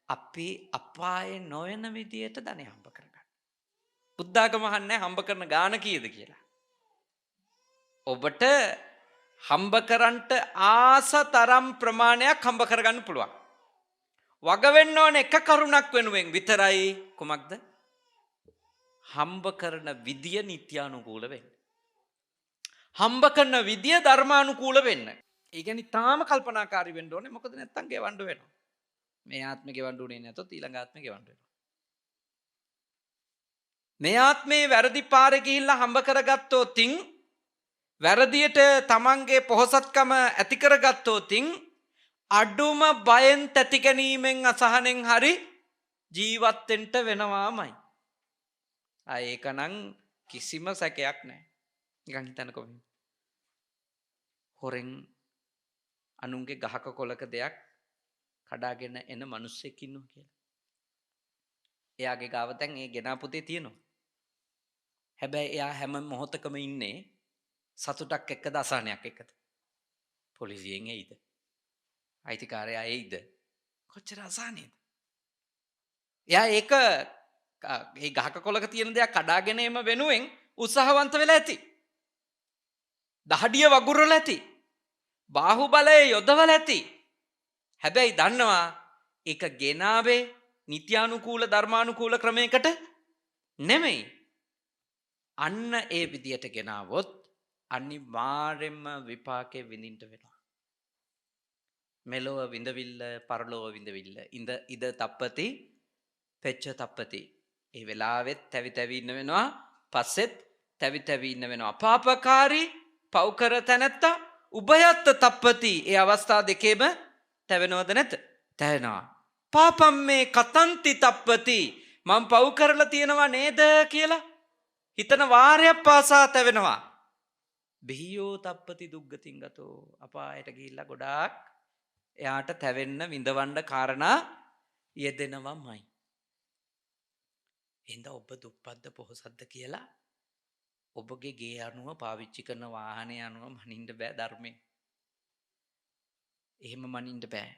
අපි අපායේ නොවන විදියට ධනය හම්බ කරගන්න. බුද්ධාගම අහන්නේ හම්බ කරන ගාන කීයද කියලා. ඔබට හම්බ කරන්නට ආස තරම් ප්‍රමාණයක් හම්බ කරගන්න පුළුවන්. වග වෙන්න ඕන එක කරුණක් වෙනුවෙන් විතරයි. කුමක්ද? හම්බ කරන විදිය නිත්‍යානුකූල වෙන්න. හම්බ කරන විදිය ධර්මානුකූල වෙන්න. ඒ කියන්නේ තාම කල්පනාකාරී වෙන්න ඕනේ. මොකද නැත්තම් ගෙවන්න වෙනවා. මේ ආත්මේ ගෙවන්න උනේ නැතොත් ඊළඟ ආත්මේ ගෙවන්න වෙනවා. මේ ආත්මේ වැරදි පාරේ ගිහිල්ලා හම්බ කරගත්තොතින් වැරදියට තමන්ගේ පොහසත්කම ඇති කරගත්තොතින් අඩුම බයෙන් තැති ගැනීමෙන් අසහනෙන් හරි ජීවත් වෙන්න වෙනවාමයි. ඒකනම් කිසිම සැකයක් නැහැ. නිකන් හිතන්නකෝ. හොරෙන් අනුන්ගේ ගහක කොලක දෙයක් කඩාගෙන එන මිනිස්සෙක් ඉන්නවා කියලා. එයාගේ ගාව දැන් ඒ ගෙනාපු දේ තියෙනවා. හැබැයි එයා හැම මොහොතකම ඉන්නේ සතුටක් එක්කද අසහනයක් එක්කද? පොලිසියෙන් එයිද? අයිතිකාරයා එයිද? කොච්චර අසහනේද? එයා ඒක ඒ ගහක කොළක තියෙන දෙයක් කඩාගෙන එම වෙනුවෙන් උත්සාහවන්ත වෙලා ඇති. දහඩිය වගුරුවල ඇති. බාහුබලය යොදවල ඇති. හැබැයි දන්නවා ඒක ගෙනාවේ නිත්‍යානුකූල ධර්මානුකූල ක්‍රමයකට නෙමෙයි. අන්න ඒ විදියට ගෙනාවොත් අනිවාර්යෙන්ම විපාකේ විඳින්න වෙනවා. මෙලොව විඳවිල්ල පරලොව විඳවිල්ල. ඉද තප්පති පෙච්ච තප්පති. ඒ වෙලාවෙත් තැවි තැවි ඉන්න වෙනවා. පස්සෙත් තැවි තැවි ඉන්න වෙනවා. පාපකාරී පව්කර තැනැත්තා උභයත්ත තප්පති. ඒ අවස්ථා දෙකේම තැවෙනවද නැත? තැවෙනවා. පාපම් මේ කතන්ති තප්පති. මම පව් කරලා තියෙනවා නේද කියලා හිතන වාරයක් පාසා තැවෙනවා. බිහියෝ තප්පති දුග්ගතින් ගතෝ. අපායට ගිහිල්ලා ගොඩාක් එයාට තැවෙන්න විඳවන්න කාරණා යෙදෙනවමයි. එහෙනම් ඔබ දුප්පත්ද පොහොසත්ද කියලා ඔබගේ ගේ අනුව පාවිච්චි කරන වාහනය අනුව මනින්න බෑ ධර්මයෙන්. එහෙම මනින්න බෑ.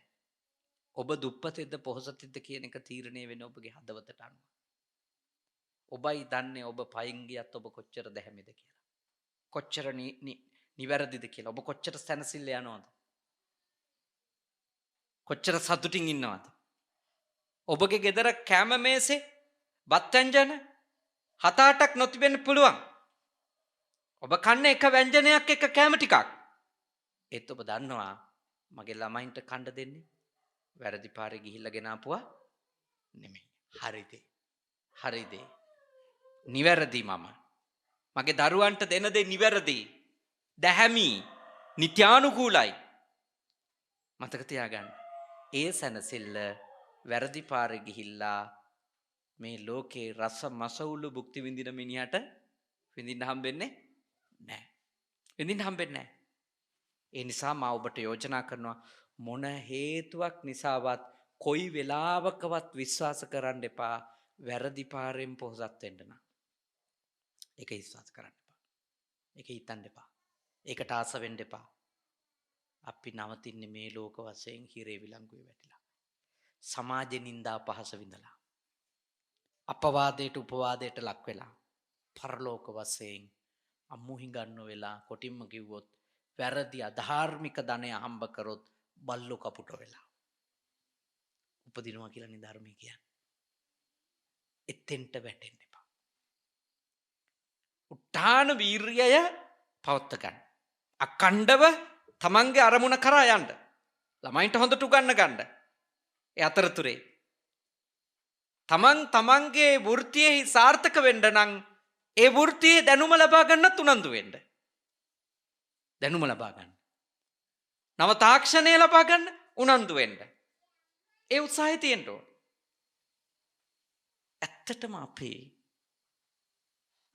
ඔබ දුප්පතෙක්ද පොහොසතෙක්ද කියන එක තීරණය වෙන්නේ ඔබගේ හදවතට අනුව. ඔබයි දන්නේ ඔබ පයින් ගියත් ඔබ කොච්චර දැහැමිද කියලා. කොච්චර නිවැරදිද කියලා. ඔබ කොච්චර සැනසෙල්ල යනවද? කොච්චර සතුටින් ඉන්නවද? ඔබගේ ගෙදර කැම මේසේ බත් ව්‍යංජන 7-8ක් නොතිබෙන්න පුළුවන්. ඔබ කන්නේ එක ව්‍යංජනයක් එක කැම ටිකක්. ඒත් ඔබ දන්නවා මගේ ළමයින්ට කන්න දෙන්නේ වැරදි පාරේ ගිහිල්ලා ගෙනාපුවා නෙමෙයි. හරිද? හරිද? නිවැරදි මම. මගේ දරුවන්ට දෙන දේ නිවැරදි. දැහැමි. නිත්‍යානුකූලයි. මතක තියාගන්න. ඒ සැනසෙල්ල වැරදි පාරේ ගිහිල්ලා මේ ලෝකේ රස මසවුළු භුක්ති විඳින මිනිහට විඳින්න හම්බෙන්නේ නැහැ. විඳින්න හම්බෙන්නේ නැහැ. ඒ නිසා මා ඔබට යෝජනා කරනවා මොන හේතුවක් නිසාවත් කොයි වෙලාවකවත් විශ්වාස කරන්න එපා වැරදි පාරෙන් පොහොසත් වෙන්න නම්. ඒක විශ්වාස කරන්න එපා. ඒක හිතන්න එපා. ඒකට ආස වෙන්න එපා. අපි නවතින්නේ මේ ලෝක වශයෙන් හිරේ විලංගුවේ වැටිලා. සමාජ නින්දා පහස විඳලා. අපවාදයට උපවාදයට ලක් වෙලා. පරලෝක වශයෙන් අම්මු හිඟන්න වෙලා කොටින්ම කිව්වොත් වැරදි අධාර්මික ධනය හම්බ කරොත් බල්ලෝ කපුට වෙලා. උපදිනවා කියලා නේ ධර්මයේ කියන්නේ. එතෙන්ට වැටෙන්න එපා. උත්තාන වීර්යය පවත්ත ගන්න. අකණ්ඩව තමන්ගේ අරමුණ කරා යන්න. ළමයින්ට හොඳට උගන්න ගන්න. ඒ අතරතුරේ තමන්ගේ වෘත්තියේ සාර්ථක වෙන්න නම් ඒ වෘත්තියේ දැනුම ලබා ගන්නත් උනන්දු වෙන්න. දැනුම ලබා ගන්න. නව තාක්ෂණය ලබා ගන්න උනන්දු වෙන්න. ඒ උත්සාහය තියෙන්න ඕන. ඇත්තටම අපේ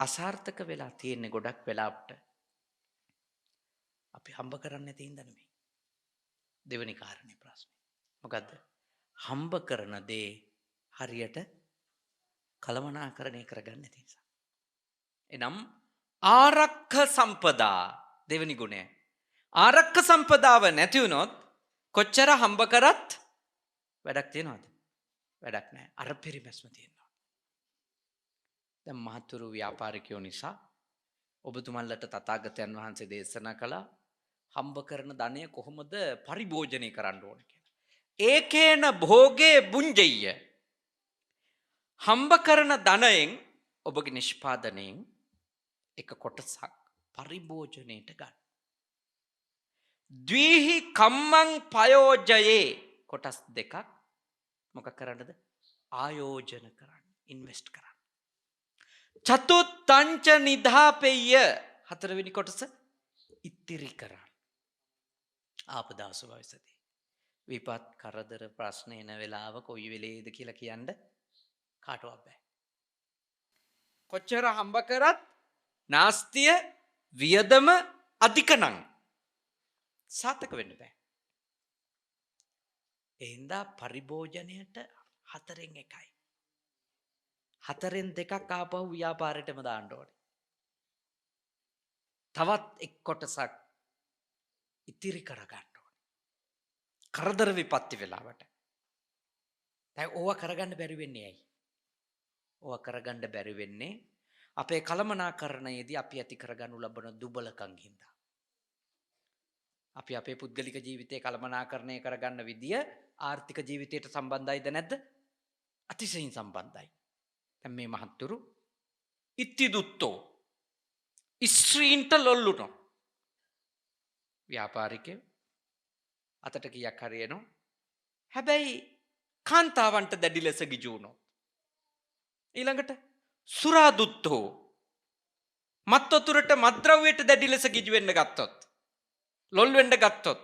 අසාර්ථක වෙලා තියෙන්නේ ගොඩක් වෙලාවට අපි හම්බ කරන්නේ නැති හින්දා නෙමෙයි. දෙවෙනි කාරණේ ප්‍රශ්නේ. මොකද්ද? හම්බ කරන දේ හරියට කළමනාකරණය කරගන්න නැති නිසා. එනම් ආරක්ෂ සම්පදා දෙවෙනි ගුණය. ආරක්ෂ සම්පදාව නැති වුණොත් කොච්චර හම්බ කරත් වැඩක් තියනවද? වැඩක් නැහැ. අර පරිමැස්ම තියෙනවා. දැන් මහතුරු ව්‍යාපාරිකයෝ නිසා ඔබතුමන්ලට තථාගතයන් වහන්සේ දේශනා කළා හම්බ කරන ධනය කොහොමද පරිභෝජනය කරන්න ඕන කියලා. ඒකේන භෝගේ බුඤ්ජෙය්‍ය. හම්බ කරන ධනයෙන් ඔබගේ නිෂ්පාදනයෙන් එක කොටසක් පරිභෝජනයට ගන්න. ද්විහි කම්මං පයෝජයේ කොටස් දෙකක් මොකක් කරන්නද? ආයෝජන කරන්න. ඉන්වෙස්ට් කරන්න. චතුත්තංච නිධාපෙය්‍ය හතරවෙනි කොටස ඉතිරි කරන්න. ආපදාසු භවිසති. විපත් කරදර ප්‍රශ්න එන වෙලාව කොයි වෙලේද කියලා කියන්න කාටවත් බෑ. කොච්චර හම්බ කරත් නාස්තිය වියදම අධික නම් සාර්ථක වෙන්න බෑ. එහෙනම් පරිභෝජනයට 4න් 1යි. 4න් 2ක් ආපහු ව්‍යාපාරයටම දාන්න ඕනේ. තවත් එක් කොටසක් ඉතිරි කර ගන්න ඕනේ. කරදර විපත්ති වෙලාවට. දැන් ඕවා කරගන්න බැරි වෙන්නේ ඇයි? ඕවා කරගන්න බැරි වෙන්නේ අපේ කළමනාකරණයේදී අපි ඇති කරගනු ලබන දුබලකම් හින්දා. අපි අපේ පුද්ගලික ජීවිතය කළමනාකරණය කරගන්න විදිය ආර්ථික ජීවිතයට සම්බන්ධයිද නැද්ද? අතිශයින් සම්බන්ධයි. දැන් මේ මහත්තුරු ඉත්තිදුත්තෝ ස්ත්‍රීන්ට ලොල්ලුනොත් ව්‍යාපාරිකයෝ අතට කීයක් හරියනවා. හැබැයි කාන්තාවන්ට දැඩි ලෙස ගිජු වුණොත් ඊළඟට සුරාදුත්තෝ මත්වතුරට මත්ද්‍රව්‍යයට දැඩි ලෙස ගිජු වෙන්න ගත්තොත් ලොල් වෙන්න ගත්තොත්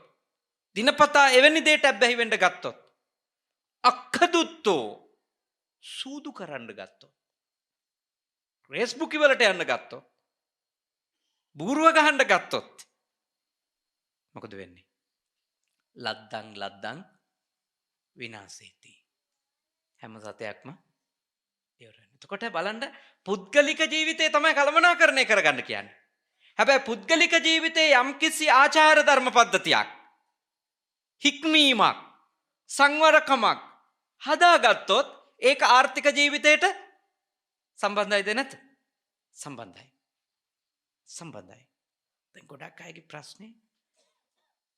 දිනපතා එවැනි දෙයට ඇබ්බැහි වෙන්න ගත්තොත් අක්කදුත්තෝ සූදු කරන්න ගත්තොත් රේස්බුකි වලට යන්න ගත්තොත් බූරුව ගහන්න ගත්තොත් මොකද වෙන්නේ? ලද්දං විනාශේති. හැම සතයක්ම ඉවර වෙනවා. එතකොට බලන්න පුද්ගලික ජීවිතේ තමයි කළමනාකරණය කරගන්න කියන්නේ. හැබැයි පුද්ගලික ජීවිතේ යම්කිසි ආචාර ධර්ම පද්ධතියක් හික්මීමක් සංවරකමක් හදාගත්තොත් ඒක ආර්ථික ජීවිතයට සම්බන්ධයිද නැත්? සම්බන්ධයි. සම්බන්ධයි. දැන් ගොඩක් අයගේ ප්‍රශ්නේ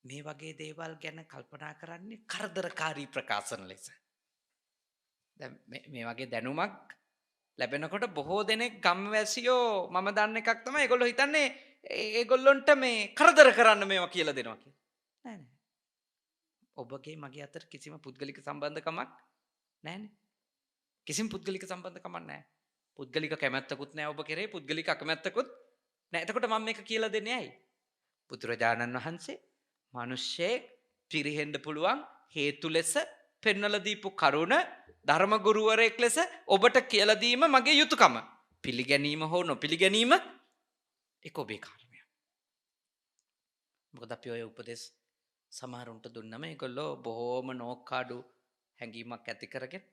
මේ වගේ දේවල් ගැන කල්පනා කරන්නේ කරදරකාරී ප්‍රකාශන ලෙස. දැන් මේ වගේ දැනුමක් ලැබෙනකොට බොහෝ දෙනෙක් ගම්වැසියෝ මම දන්න එකක් තමයි ඒගොල්ලෝ හිතන්නේ ඒගොල්ලොන්ට මේ කරදර කරන්න මේවා කියලා දෙනවා කියලා. නෑ නෑ. ඔබගේ මගේ අතර කිසිම පුද්ගලික සම්බන්ධකමක් නෑනේ. කිසිම පුද්ගලික සම්බන්ධකමක් නෑ. පුද්ගලික කැමැත්තකුත් නෑ ඔබ කෙරේ පුද්ගලික අකමැත්තකුත් නෑ. එතකොට මම මේක කියලා දෙන්නේ ඇයි? බුදුරජාණන් වහන්සේ මිනිස්සෙක් පිරිහෙන්න පුළුවන් හේතු ලෙස පෙන්වලා දීපු කරුණ ධර්ම ගුරුවරයෙක් ලෙස ඔබට කියලා දීම මගේ යුතුයකම. පිළිගැනීම හෝ නොපිළිගැනීම ඒක ඔබේ කාර්යය. මොකද අපි ඔය උපදේශ සමහරුන්ට දුන්නම ඒගොල්ලෝ බොහොම නෝකාඩු හැඟීමක් ඇති කරගෙන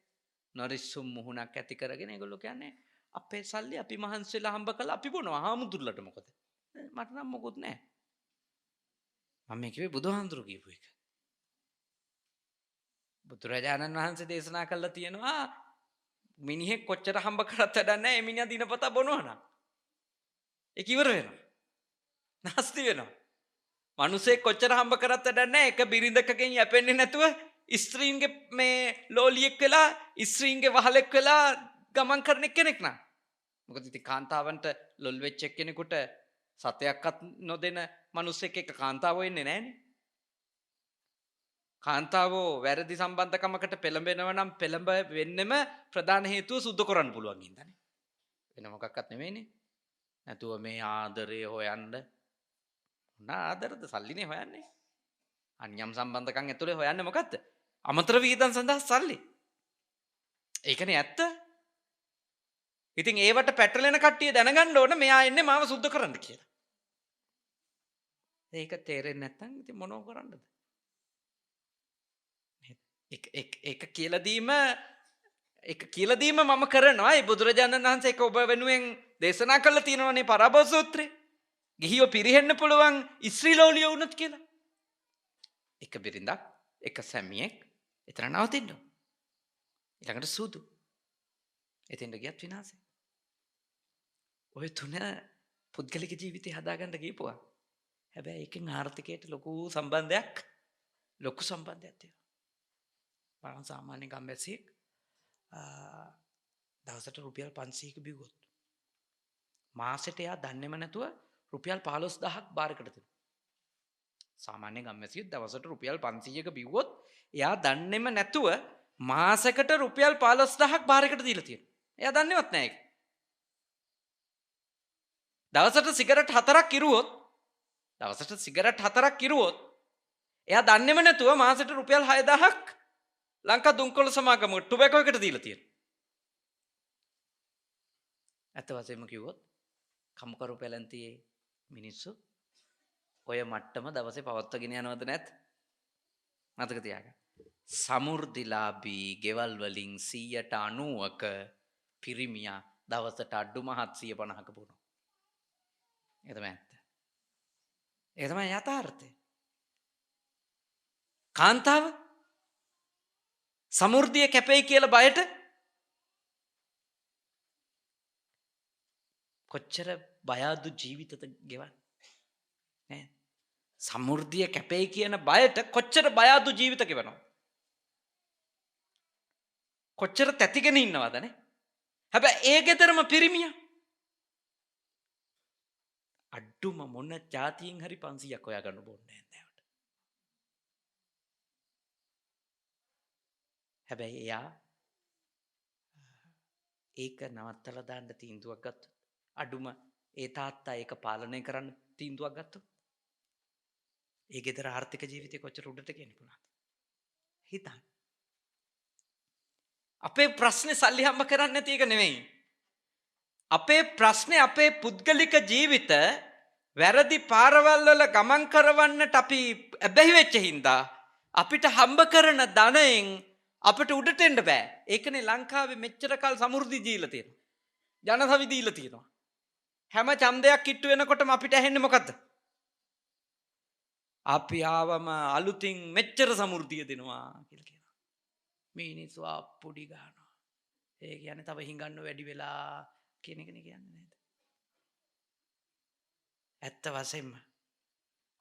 නොරිස්සුම් මුහුණක් ඇති කරගෙන ඒගොල්ලෝ කියන්නේ අපේ සල්ලි අපි මහන්සිලා හම්බ කළා අපි බොනවා හාමුදුරුලට මොකද? මට නම් මොකුත් නැහැ. මම මේ කිව්වේ බුදුහාමුදුරු කියපු එක. බුදුරජාණන් වහන්සේ දේශනා කළා තියෙනවා මිනිහෙක් කොච්චර හම්බ කරත් වැඩක් නැහැ ඒ මිනිහා දිනපතා බොනවා නම්. ඒක ඉවර වෙනවා. නැස්ති වෙනවා. මිනිසෙක් කොච්චර හම්බ කරත් වැඩක් නැහැ එක බිරිඳකගෙන් යැපෙන්නේ නැතුව ස්ත්‍රීන්ගේ මේ ලෝලියෙක් වෙලා ස්ත්‍රීන්ගේ වහලෙක් වෙලා ගමන් කරන කෙනෙක් නා. මොකද ඉතින් කාන්තාවන්ට ලොල් වෙච්ච කෙනෙකුට සතයක්වත් නොදෙන මිනිසෙක් එක්ක කාන්තාව වෙන්නේ නැහනේ. කාන්තාවෝ වැරදි සම්බන්ධකමකට පෙළඹෙනවා නම් පෙළඹ වෙන්නෙම ප්‍රධාන හේතුව සුද්ධ කරන්න පුළුවන් හින්දානේ. වෙන මොකක්වත් නෙමෙයිනේ. නැතුව මේ ආදරය හොයන්න ආදරද සල්ලිනේ හොයන්නේ. අන්‍යම් සම්බන්ධකම් ඇතුලේ හොයන්නේ මොකද්ද? අමතර විහිදම් සඳහා සල්ලි. ඒකනේ ඇත්ත. ඉතින් ඒවට පැටලෙන කට්ටිය දැනගන්න ඕන මෙයා එන්නේ මාව සුද්ධ කරන්න කියලා. ඒක තේරෙන්නේ නැත්නම් ඉතින් මොනව කරන්නද? ඒක කියලා දීම මම කරනවා. ඒ බුදුරජාණන් වහන්සේ ඒක ඔබ වෙනුවෙන් දේශනා කළා තියෙනවානේ පරාභව සූත්‍රේ. ගිහියෝ පිරිහෙන්න පුළුවන් ඉස්ත්‍රීලෝලියෝ වුණත් කියලා. එක බිරිඳක් එක සැමියෙක් එතන නවතින්න. ඊළඟට සූදු. එතෙන්ට ගියත් විනාශය. ඔය තුන පුද්ගලික ජීවිතේ හදාගන්න ගියපුවා. හැබැයි ඒකෙන් ආර්ථිකයට ලොකු සම්බන්ධයක් තියෙනවා. බලන්න සාමාන්‍ය ගම්වැසියෙක් දවසට රුපියල් 500ක බිව්වොත් මාසෙට එයා දන්නේම නැතුව රුපියල් 15000ක් බාරකට දෙනවා. සාමාන්‍ය ගම්වැසියෙක් දවසට රුපියල් 500ක බිව්වොත් එයා දන්නේම නැතුව මාසෙකට රුපියල් 15000ක් බාරකට දීලා තියෙනවා. එයා දන්නේවත් නැහැ ඒක. දවසට සිගරට් 4ක් කිරුවොත් එයා දන්නේම නැතුව මාසෙට රුපියල් 6000ක් ලංකා දුම්කොළ සමාගම ටොබැකෝ එකට දීලා තියෙනවා. ඇත්ත වශයෙන්ම කිව්වොත් කම්කරු පැලැන්තියේ මිනිස්සු ඔය මට්ටම දවසේ පවත්වාගෙන යනවද නැත්? මතක තියාගන්න. සමෘද්ධිලාභී ගෙවල් වලින් 90%ක පිරිමියා දවසට අඩුම 750ක බොනවා. ඒ තමයි ඇත්ත. ඒ තමයි යථාර්ථය. කාන්තාව සමෘද්ධිය කැපෙයි කියලා බයට කොච්චර බයඅදු ජීවිතද ගෙවන්නේ නේ? සමෘද්ධිය කැපෙයි කියන බයට කොච්චර බයඅදු ජීවිත ගෙවනවා. කොච්චර තැතිගෙන ඉන්නවදනේ. හැබැයි ඒ ගෙදරම පිරිමියා අඩ්ඩුම මොන ජාතියෙන් හරි 500ක් හොයාගන්න බොන්නේ නැහැ. හැබැයි එයා ඒක නවත්තලා දාන්න තීන්දුවක් ගත්තොත් අඩුම ඒ තාත්තා ඒක පාලනය කරන්න තීන්දුවක් ගත්තොත් ඒ ගෙදර ආර්ථික ජීවිතය කොච්චර උඩට ගෙනියන්න පුළුවන්ද? හිතන්න. අපේ ප්‍රශ්නේ සල්ලි හම්බ කරන්නේ නැති එක නෙමෙයි. අපේ ප්‍රශ්නේ අපේ පුද්ගලික ජීවිත වැරදි පාරවල් වල ගමන් කරවන්නට අපි ඇබ්බැහි වෙච්ච හින්දා අපිට හම්බ කරන ධනයෙන් අපිට උඩට එන්න බෑ. ඒකනේ ලංකාවේ මෙච්චර කල් සමෘද්ධි දීලා තියෙනවා. ජනසවි දීලා තියෙනවා. හැම ඡන්දයක් කිට්ටු වෙනකොටම අපිට ඇහෙන්නේ මොකද්ද? අපි ආවම අලුතින් මෙච්චර සමෘද්ධිය දෙනවා කියලා කියනවා. මිනිස්සු අප්පුඩි ගන්නවා. ඒ කියන්නේ තව හිඟන්න වැඩි වෙලා කියන එකනේ කියන්නේ නේද? ඇත්ත වශයෙන්ම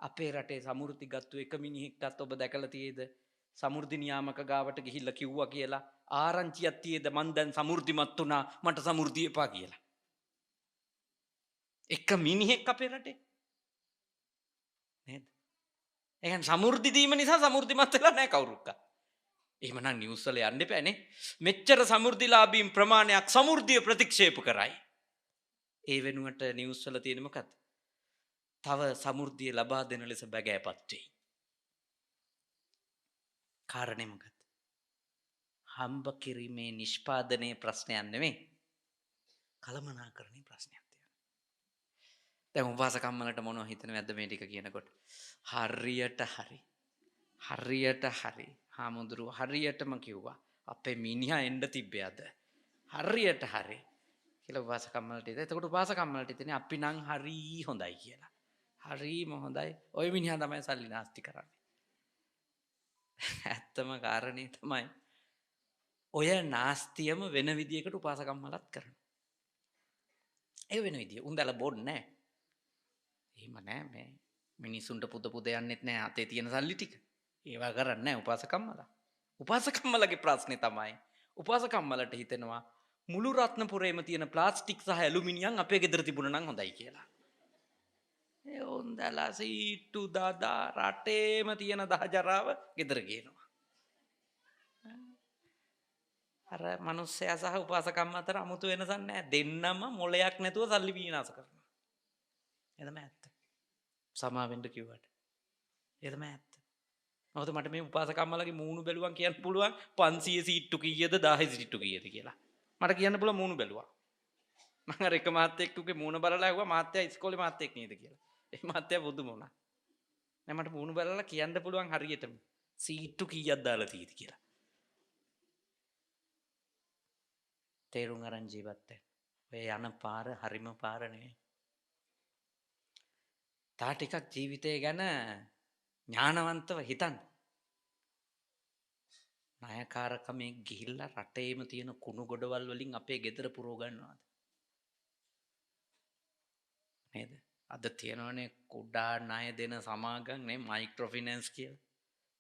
අපේ රටේ සමෘද්ධි ගත්තු එක මිනිහෙක්ටත් ඔබ දැකලා තියෙද සමෘද්ධි නියාමක ගාවට ගිහිල්ලා කිව්වා කියලා ආරංචියක් තියෙද මං දැන් සමෘද්ධිමත් වුණා මට සමෘද්ධිය එපා කියලා. එක මිනිහෙක් අපේ රටේ නේද? එහෙනම් සමෘද්ධි දීම නිසා සමෘද්ධිමත් වෙලා නැහැ කවුරුත්. එහෙමනම් නිවුස් වල යන්න එපානේ. මෙච්චර සමෘද්ධිලාභීන් ප්‍රමාණයක් සමෘද්ධිය ප්‍රතික්ෂේප කරයි. ඒ වෙනුවට නිවුස් වල තියෙන මොකක්ද? තව සමෘද්ධිය ලබා දෙන ලෙස බැගෑපත් වෙයි. කාරණේ මොකක්ද? හම්බ කිරීමේ නිෂ්පාදනයේ ප්‍රශ්නයක් නෙමෙයි. කලමනාකරණයේ ප්‍රශ්නයක් තියෙනවා. දැන් උපාසකම්මලට මොනව හිතනවද මේ ටික කියනකොට? හරියට හරි. හාමුදුරුවෝ හරියටම කිව්වා. අපේ මිනිහා එන්න තිබ්බේ අද. හරියට හරි. කියලා උපාසකම්මලට ඉතින් එතකොට උපාසකම්මලට ඉතින් අපි නම් හරි හොඳයි කියලා. හරිම හොඳයි. ওই මිනිහා තමයි සල්ලි නාස්ති කරන්නේ. ඇත්තම කාරණේ තමයි ඔය නාස්තියම වෙන විදියකට උපාසකම්මලත් කරනවා. ඒ වෙන විදිය. උන්දලා බොන්නේ නැහැ. එහෙම නැහැ මේ මිනිසුන්ට පුද යන්නෙත් නැහැ අතේ තියෙන සල්ලි ටික. ඒවා කරන්නේ නැහැ උපාසකම්මලා. උපාසකම්මලගේ ප්‍රශ්නේ තමයි උපාසකම්මලට හිතෙනවා මුළු රත්නපුරේම තියෙන ප්ලාස්ටික් සහ ඇලුමිනියම් අපේ ගෙදර තිබුණා නම් හොඳයි කියලා. ඒ උන්දලා සීට්ටු දාදා රටේම තියෙන දහජරාව ගෙදර ගේනවා. අර මිනිස්සයා සහ උපාසකම්ම අතර 아무තු වෙනසක් නැහැ. දෙන්නම මොලයක් නැතුව සල්ලි විනාශ කරනවා. ඒ තමයි ඇත්ත. සමාවෙන්න කිව්වට. ඒ තමයි ඇත්ත. මොකද මට මේ උපාසකම්මලගේ මූණු බැලුවන් කියන්න පුළුවන් 500 සීට්ටු කීයද 1000 සීට්ටු කීයද කියලා. මට කියන්න පුළුවන් මූණු බැලුවා. මම අර එක මහත්තයෙක්ගේ මූණ බලලා ඇහුවා මහත්තයා ඉස්කෝලේ මහත්තයෙක් නේද කියලා. ඒ මහත්තයා බුදුම වුණා. දැන් මට මූණු බලලා කියන්න පුළුවන් හරියටම සීට්ටු කීයක් දාලා තියෙද කියලා. තේරුම් අරන් ජීවත් වෙන්න. ඔය යන පාර හරිම පාර නෙවෙයි. තා ටිකක් ජීවිතය ගැන ඥානවන්තව හිතන්න. ණයකාරකමේ ගිහිල්ලා රටේම තියෙන කුණු ගොඩවල් වලින් අපේ ගෙදර පුරව ගන්නවාද? නේද? අද තියෙනවනේ කුඩා ණය දෙන සමාගම් නේ මයික්‍රෝ ෆිනෑන්ස් කියලා.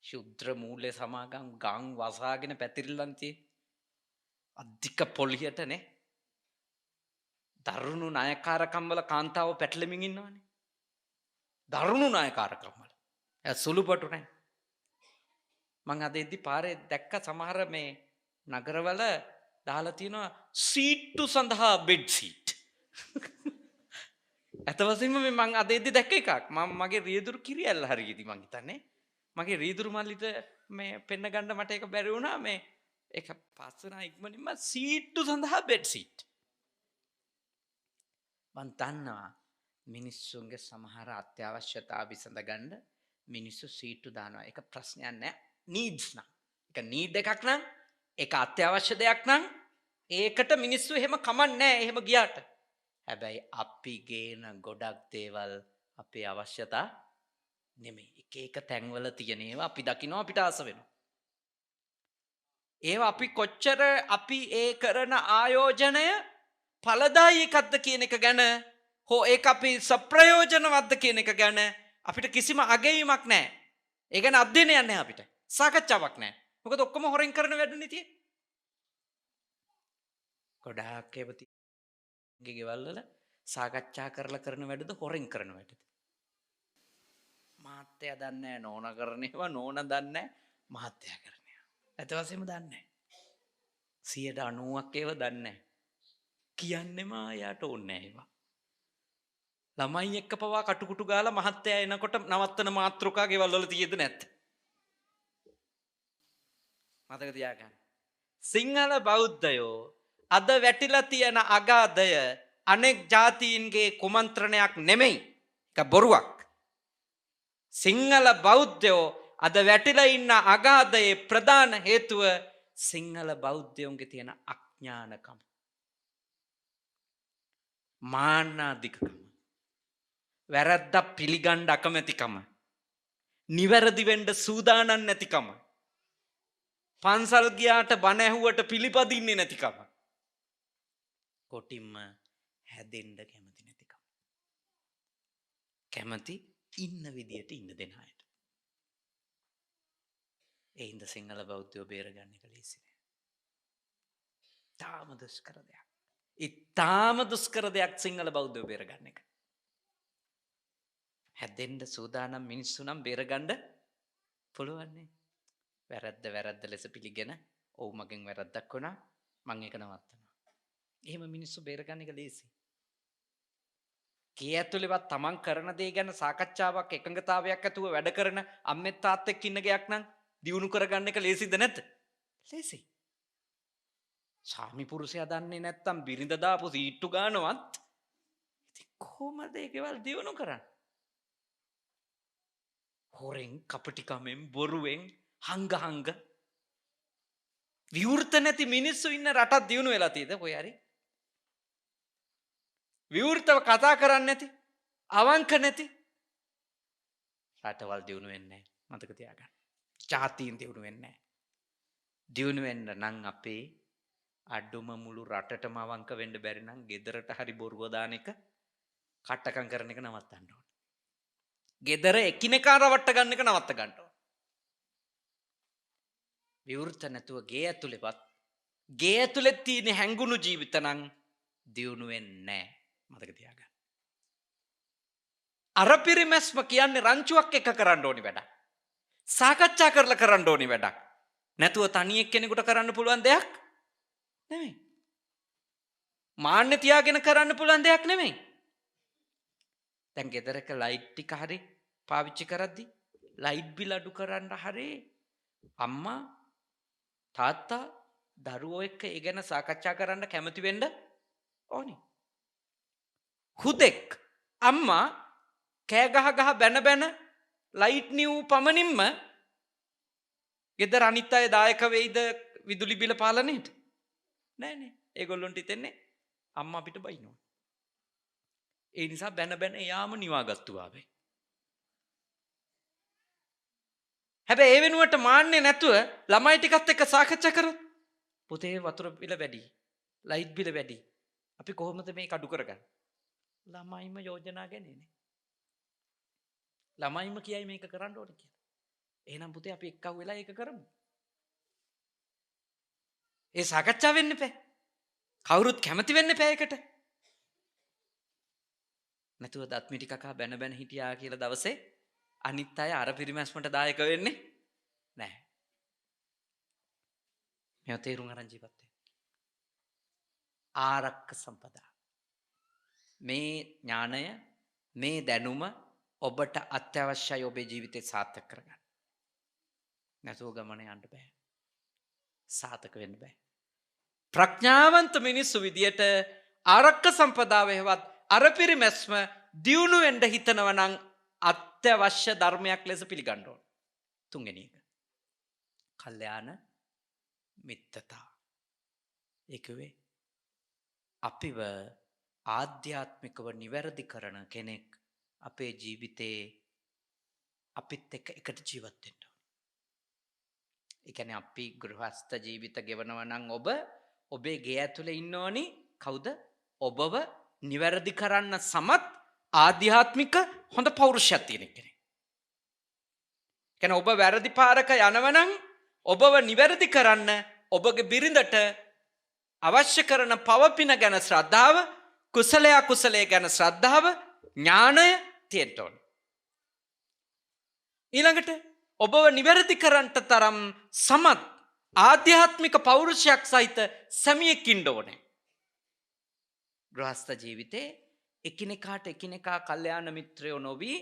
ශුද්‍ර මූල්‍ය සමාගම් ගම් වසාගෙන පැතිරිලන් තියෙන. අධික පොලියටනේ. දරුණු ණයකාරකම් වල කාන්තාව පැටලෙමින් ඉන්නවනේ. දරුණු ණයකාරකම් වල. ඒ සුළුපටු නැහැ. මං අද එද්දි පාරේ දැක්ක සමහර මේ නගරවල දාලා තියෙනවා සීට්ටු සඳහා බෙඩ් සීට්. ඇත්ත වශයෙන්ම මේ මං අද එද්දි දැක්ක එකක්. මම මගේ රියදුරු කිරියල්ල හරියදී මං හිතන්නේ. මගේ රියදුරු මල්ලිට මේ පෙන්න ගන්න මට ඒක බැරි වුණා මේ ඒක පස්සනා ඉක්මනින්ම සීට්ටු සඳහා බෙඩ් සීට්. මං දන්නවා මිනිස්සුන්ගේ සමහර අත්‍යවශ්‍යතා විසඳගන්න මිනිස්සු සීට්ටු දානවා. ඒක ප්‍රශ්නයක් නෑ. නීඩ්ස් නම්. ඒක නීඩ් එකක් නම් ඒක අත්‍යවශ්‍ය දෙයක් නම් ඒකට මිනිස්සු එහෙම කමන්නේ නෑ එහෙම ගියාට. හැබැයි අපි ගේන ගොඩක් දේවල් අපේ අවශ්‍යතා නෙමෙයි. එක එක තැන්වල තියෙන ඒවා අපි දකිනවා අපිට ආස වෙනවා. ඒව අපි කොච්චර අපි ඒ කරන ආයෝජනය ඵලදායී එකක්ද කියන එක ගැන හෝ ඒක අපි සප්‍රයෝජනවත්ද කියන එක ගැන අපිට කිසිම අගයීමක් නැහැ. ඒ ගැන අධ්‍යයනයක් නැහැ අපිට. සාකච්ඡාවක් නැහැ. මොකද ඔක්කොම හොරෙන් කරන වැඩනේ තියෙන්නේ. ගොඩාක් ඒවති ගෙවල් වල සාකච්ඡා කරලා කරන වැඩද හොරෙන් කරන වැඩද? මහත්තයා දන්නේ නැහැ නෝනා කරන ඒවා නෝනා දන්නේ නැහැ මහත්තයා කරන ඒවා. ඇත්ත වශයෙන්ම දන්නේ නැහැ. 90%ක් ඒවා දන්නේ නැහැ. කියන්නෙම යාට ඕනේ නැහැ ඒවා. ළමයි එක්ක පවා කටුකුටු ගාලා මහත්තයා එනකොට නවත්තන මාත්‍රකා ගෙවල් වල තියෙද නැත්ද? මතක තියාගන්න. සිංහල බෞද්ධයෝ අද වැටිලා තියෙන අගාධය අනෙක් ජාතීන්ගේ කුමන්ත්‍රණයක් නෙමෙයි. ඒක බොරුවක්. සිංහල බෞද්ධයෝ අද වැටිලා ඉන්න අගාධයේ ප්‍රධාන හේතුව සිංහල බෞද්ධයෝන්ගේ තියෙන අඥානකම. මාන්නාධිකකම. වැරද්දක් පිළිගන්න අකමැතිකම. නිවැරදි වෙන්න සූදානම් නැතිකම. පන්සල් ගියාට බණ ඇහුවට පිළිපදින්නේ නැතිකම. කොටින්ම හැදෙන්න කැමති නැතිකම. කැමති ඉන්න විදියට ඉන්න දෙන අයට. ඒ හින්දා සිංහල බෞද්ධයෝ බේරගන්න එක ලේසි නෑ. තාම දුෂ්කර දෙයක්. ඉතාම දුෂ්කර දෙයක් සිංහල බෞද්ධයෝ බේරගන්න එක. හැදෙන්න සූදානම් මිනිස්සු නම් බේරගන්න පුළුවන්නේ. වැරද්ද ලෙස පිළිගෙන ඔව් මගෙන් වැරද්දක් වුණා මං ඒක නවත්තනවා. එහෙම මිනිස්සු බේරගන්න එක ලේසි. කී ඇතුළේවත් තමන් කරන දේ ගැන සාකච්ඡාවක් එකඟතාවයක් ඇතුව වැඩ කරන අම්මෙත් තාත්තෙක් ඉන්න ගයක් නම් දියුණු කරගන්න එක ලේසිද නැද්ද? ලේසි. ස්වාමි පුරුෂයා දන්නේ නැත්තම් බිරිඳ දාපු සීට්ටු ගන්නවත් ඉතින් කොහොමද ඒකවල දියුණු කරන්නේ? හොරෙන් කපටිකමෙන් බොරුවෙන් හංග විවෘත නැති මිනිස්සු ඉන්න රටක් දියුණු වෙලා තියෙද කොයි හරි? විවෘතව කතා කරන්නේ නැති අවංක නැති රටවල් දියුණු වෙන්නේ නැහැ. මතක තියාගන්න. ජාතීන් දියුණු වෙන්නේ නැහැ. දියුණු වෙන්න නම් අපේ අඩුම මුළු රටටම අවංක වෙන්න බැරි නම් ගෙදරට හරි බොරුව දාන එක කට්ටකම් කරන එක නවත්තන්න ඕන. ගෙදර එකිනෙකා රවට්ට ගන්න එක නවත්ත ගන්න ඕන. විවෘත නැතුව ගේ ඇතුළේවත් ගේ ඇතුළේ තියෙන හැංගුණු ජීවිත නම් දියුණු වෙන්නේ නැහැ. මතක තියාගන්න. අර පිරිමැස්ම කියන්නේ රංචුවක් එක කරන්න ඕනි වැඩක්. සාකච්ඡා කරලා කරන්න ඕනි වැඩක්. නැතුව තනියෙක් කෙනෙකුට කරන්න පුළුවන් දෙයක් නෙමෙයි. මාන්නේ තියාගෙන කරන්න පුළුවන් දෙයක් නෙමෙයි. දැන් ගෙදරක ලයිට් ටික හරි පාවිච්චි කරද්දි ලයිට් බිල් අඩු කරන්න හරි අම්මා තාත්තා දරුවෝ එක්ක ඒ ගැන සාකච්ඡා කරන්න කැමති වෙන්න ඕනි. හුදෙක් අම්මා කෑ ගහ බැන ලයිට් නිව් පමණින්ම ගෙදර අනිත් අය දායක වෙයිද විදුලි බිල පාලනයේට? නෑනේ. ඒගොල්ලොන්ට හිතෙන්නේ අම්මා අපිට බයිනවා. ඒ නිසා බැන යාම නිවාගත්තු ආවේ. හැබැයි ඒ වෙනුවට මාන්නේ නැතුව ළමයි ටිකත් එක්ක සාකච්ඡා කරොත් පුතේ වතුර බිල වැඩි, ලයිට් බිල වැඩි. අපි කොහොමද මේක අඩු කරගන්නේ? ළමයිම යෝජනා ගන්නේනේ. ළමයිම කියයි මේක කරන්න ඕනේ කියලා. එහෙනම් පුතේ අපි එක්කව වෙලා ඒක කරමු. ඒ සාකච්ඡා වෙන්න එපා. කවුරුත් කැමති වෙන්න එපා ඒකට. නැතුව දත් මිටි කකා බැන හිටියා කියලා දවසේ අනිත් අය අර පිරිමැස්මට දායක වෙන්නේ නැහැ. මේව තේරුම් අරන් ජීවත් වෙන්න. ආරක්ක සම්පදා. මේ ඥානය, මේ දැනුම ඔබට අත්‍යවශ්‍යයි ඔබේ ජීවිතේ සාර්ථක කරගන්න. නැතුව ගමන යන්න බෑ. සාර්ථක වෙන්න බෑ. ප්‍රඥාවන්ත මිනිස්සු විදියට ආරක්ක සම්පදාව හේවත් අර පිරිමැස්ම දියුණු වෙන්න හිතනව නම් අත්‍යවශ්‍ය ධර්මයක් ලෙස පිළිගන්න ඕන. තුන්වෙනි එක. කල්යාණ මිත්‍රතා. ඒකවේ අපිව ආධ්‍යාත්මිකව නිවැරදි කරන කෙනෙක් අපේ ජීවිතේ අපිත් එක්ක එකට ජීවත් වෙන්න ඕන. ඒ කියන්නේ අපි ගෘහස්ත ජීවිත ගෙවනවා නම් ඔබේ ගේ ඇතුලේ ඉන්න ඕනි කවුද? ඔබව නිවැරදි කරන්න සමත් ආධ්‍යාත්මික හොඳ පෞරුෂයක් තියෙන කෙනෙක්. කියන්නේ ඔබ වැරදි පාරක යනවනම් ඔබව නිවැරදි කරන්න ඔබගේ බිරිඳට අවශ්‍ය කරන පවපින ගැන ශ්‍රද්ධාව, කුසලයේ අකුසලයේ ගැන ශ්‍රද්ධාව, ඥානය තියෙන්න ඕන. ඊළඟට ඔබව නිවැරදි කරන්නට තරම් සමත් ආධ්‍යාත්මික පෞරුෂයක් සහිත සැමියෙක් ඉන්න ඕනේ. ගෘහස්ත ජීවිතේ එකිනෙකාට එකිනෙකා කල්යාණ මිත්‍රයෝ නොවි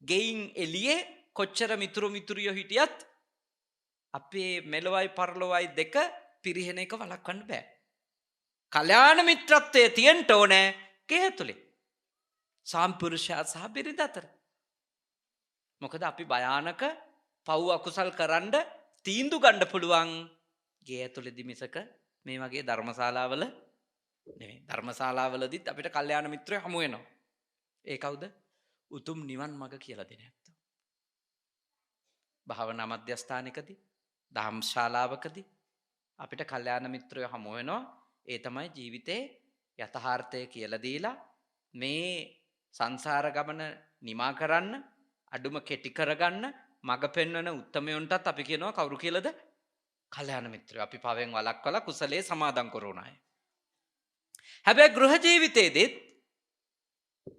ගෙයින් එළියේ කොච්චර මිතුරියෝ හිටියත් අපේ මෙලොවයි පරලොවයි දෙක පිරිහෙන එක වළක්වන්න බෑ. කල්යාණ මිත්‍රත්වයේ තියෙන්න ඕනේ ගේ ඇතුලේ. සාම්පුරුෂයා සහ බිරිඳ අතර. මොකද අපි භයානක පව් අකුසල් කරන්න තීන්දුව ගන්න පුළුවන් ගේ ඇතුලේදී මිසක මේ වගේ ධර්මශාලාවල නෙමෙයි. ධර්මශාලාවලදීත් අපිට කල්යාණ මිත්‍රයෝ හමු වෙනවා. ඒ කවුද? උතුම් නිවන් මඟ කියලා දෙන ඇත්තෝ. භාවනා මධ්‍යස්ථානයකදී, දහම් ශාලාවකදී අපිට කල්යාණ මිත්‍රයෝ හමු වෙනවා. ඒ තමයි ජීවිතේ යථාර්ථය කියලා දීලා මේ සංසාර ගමන නිමා කරන්න, අඩුම කෙටි කරගන්න මඟ පෙන්වන උත්තමයන්ටත් අපි කියනවා කවුරු කියලාද? කල්යාණ මිත්‍රයෝ. අපි පවෙන් වළක්වලා කුසලයේ සමාදන් කරන අය. හැබැයි ගෘහ ජීවිතයේදීත්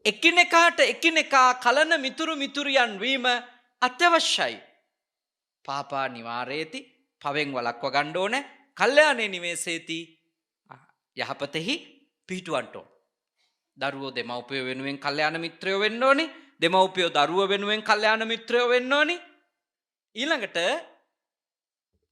එකිනෙකාට එකිනෙකා කලන මිතුරියන් වීම අත්‍යවශ්‍යයි. පාපා නිවාරේති, පවෙන් වළක්ව ගන්න ඕනේ. කල්යාණේ නිවේසේති, යහපතෙහි පිහිටුවන්ට ඕන. දරුවෝ දෙමව්පියෝ වෙනුවෙන් කල්යාණ මිත්‍රයෝ වෙන්න ඕනි. දෙමව්පියෝ දරුවෝ වෙනුවෙන් කල්යාණ මිත්‍රයෝ වෙන්න ඕනි. ඊළඟට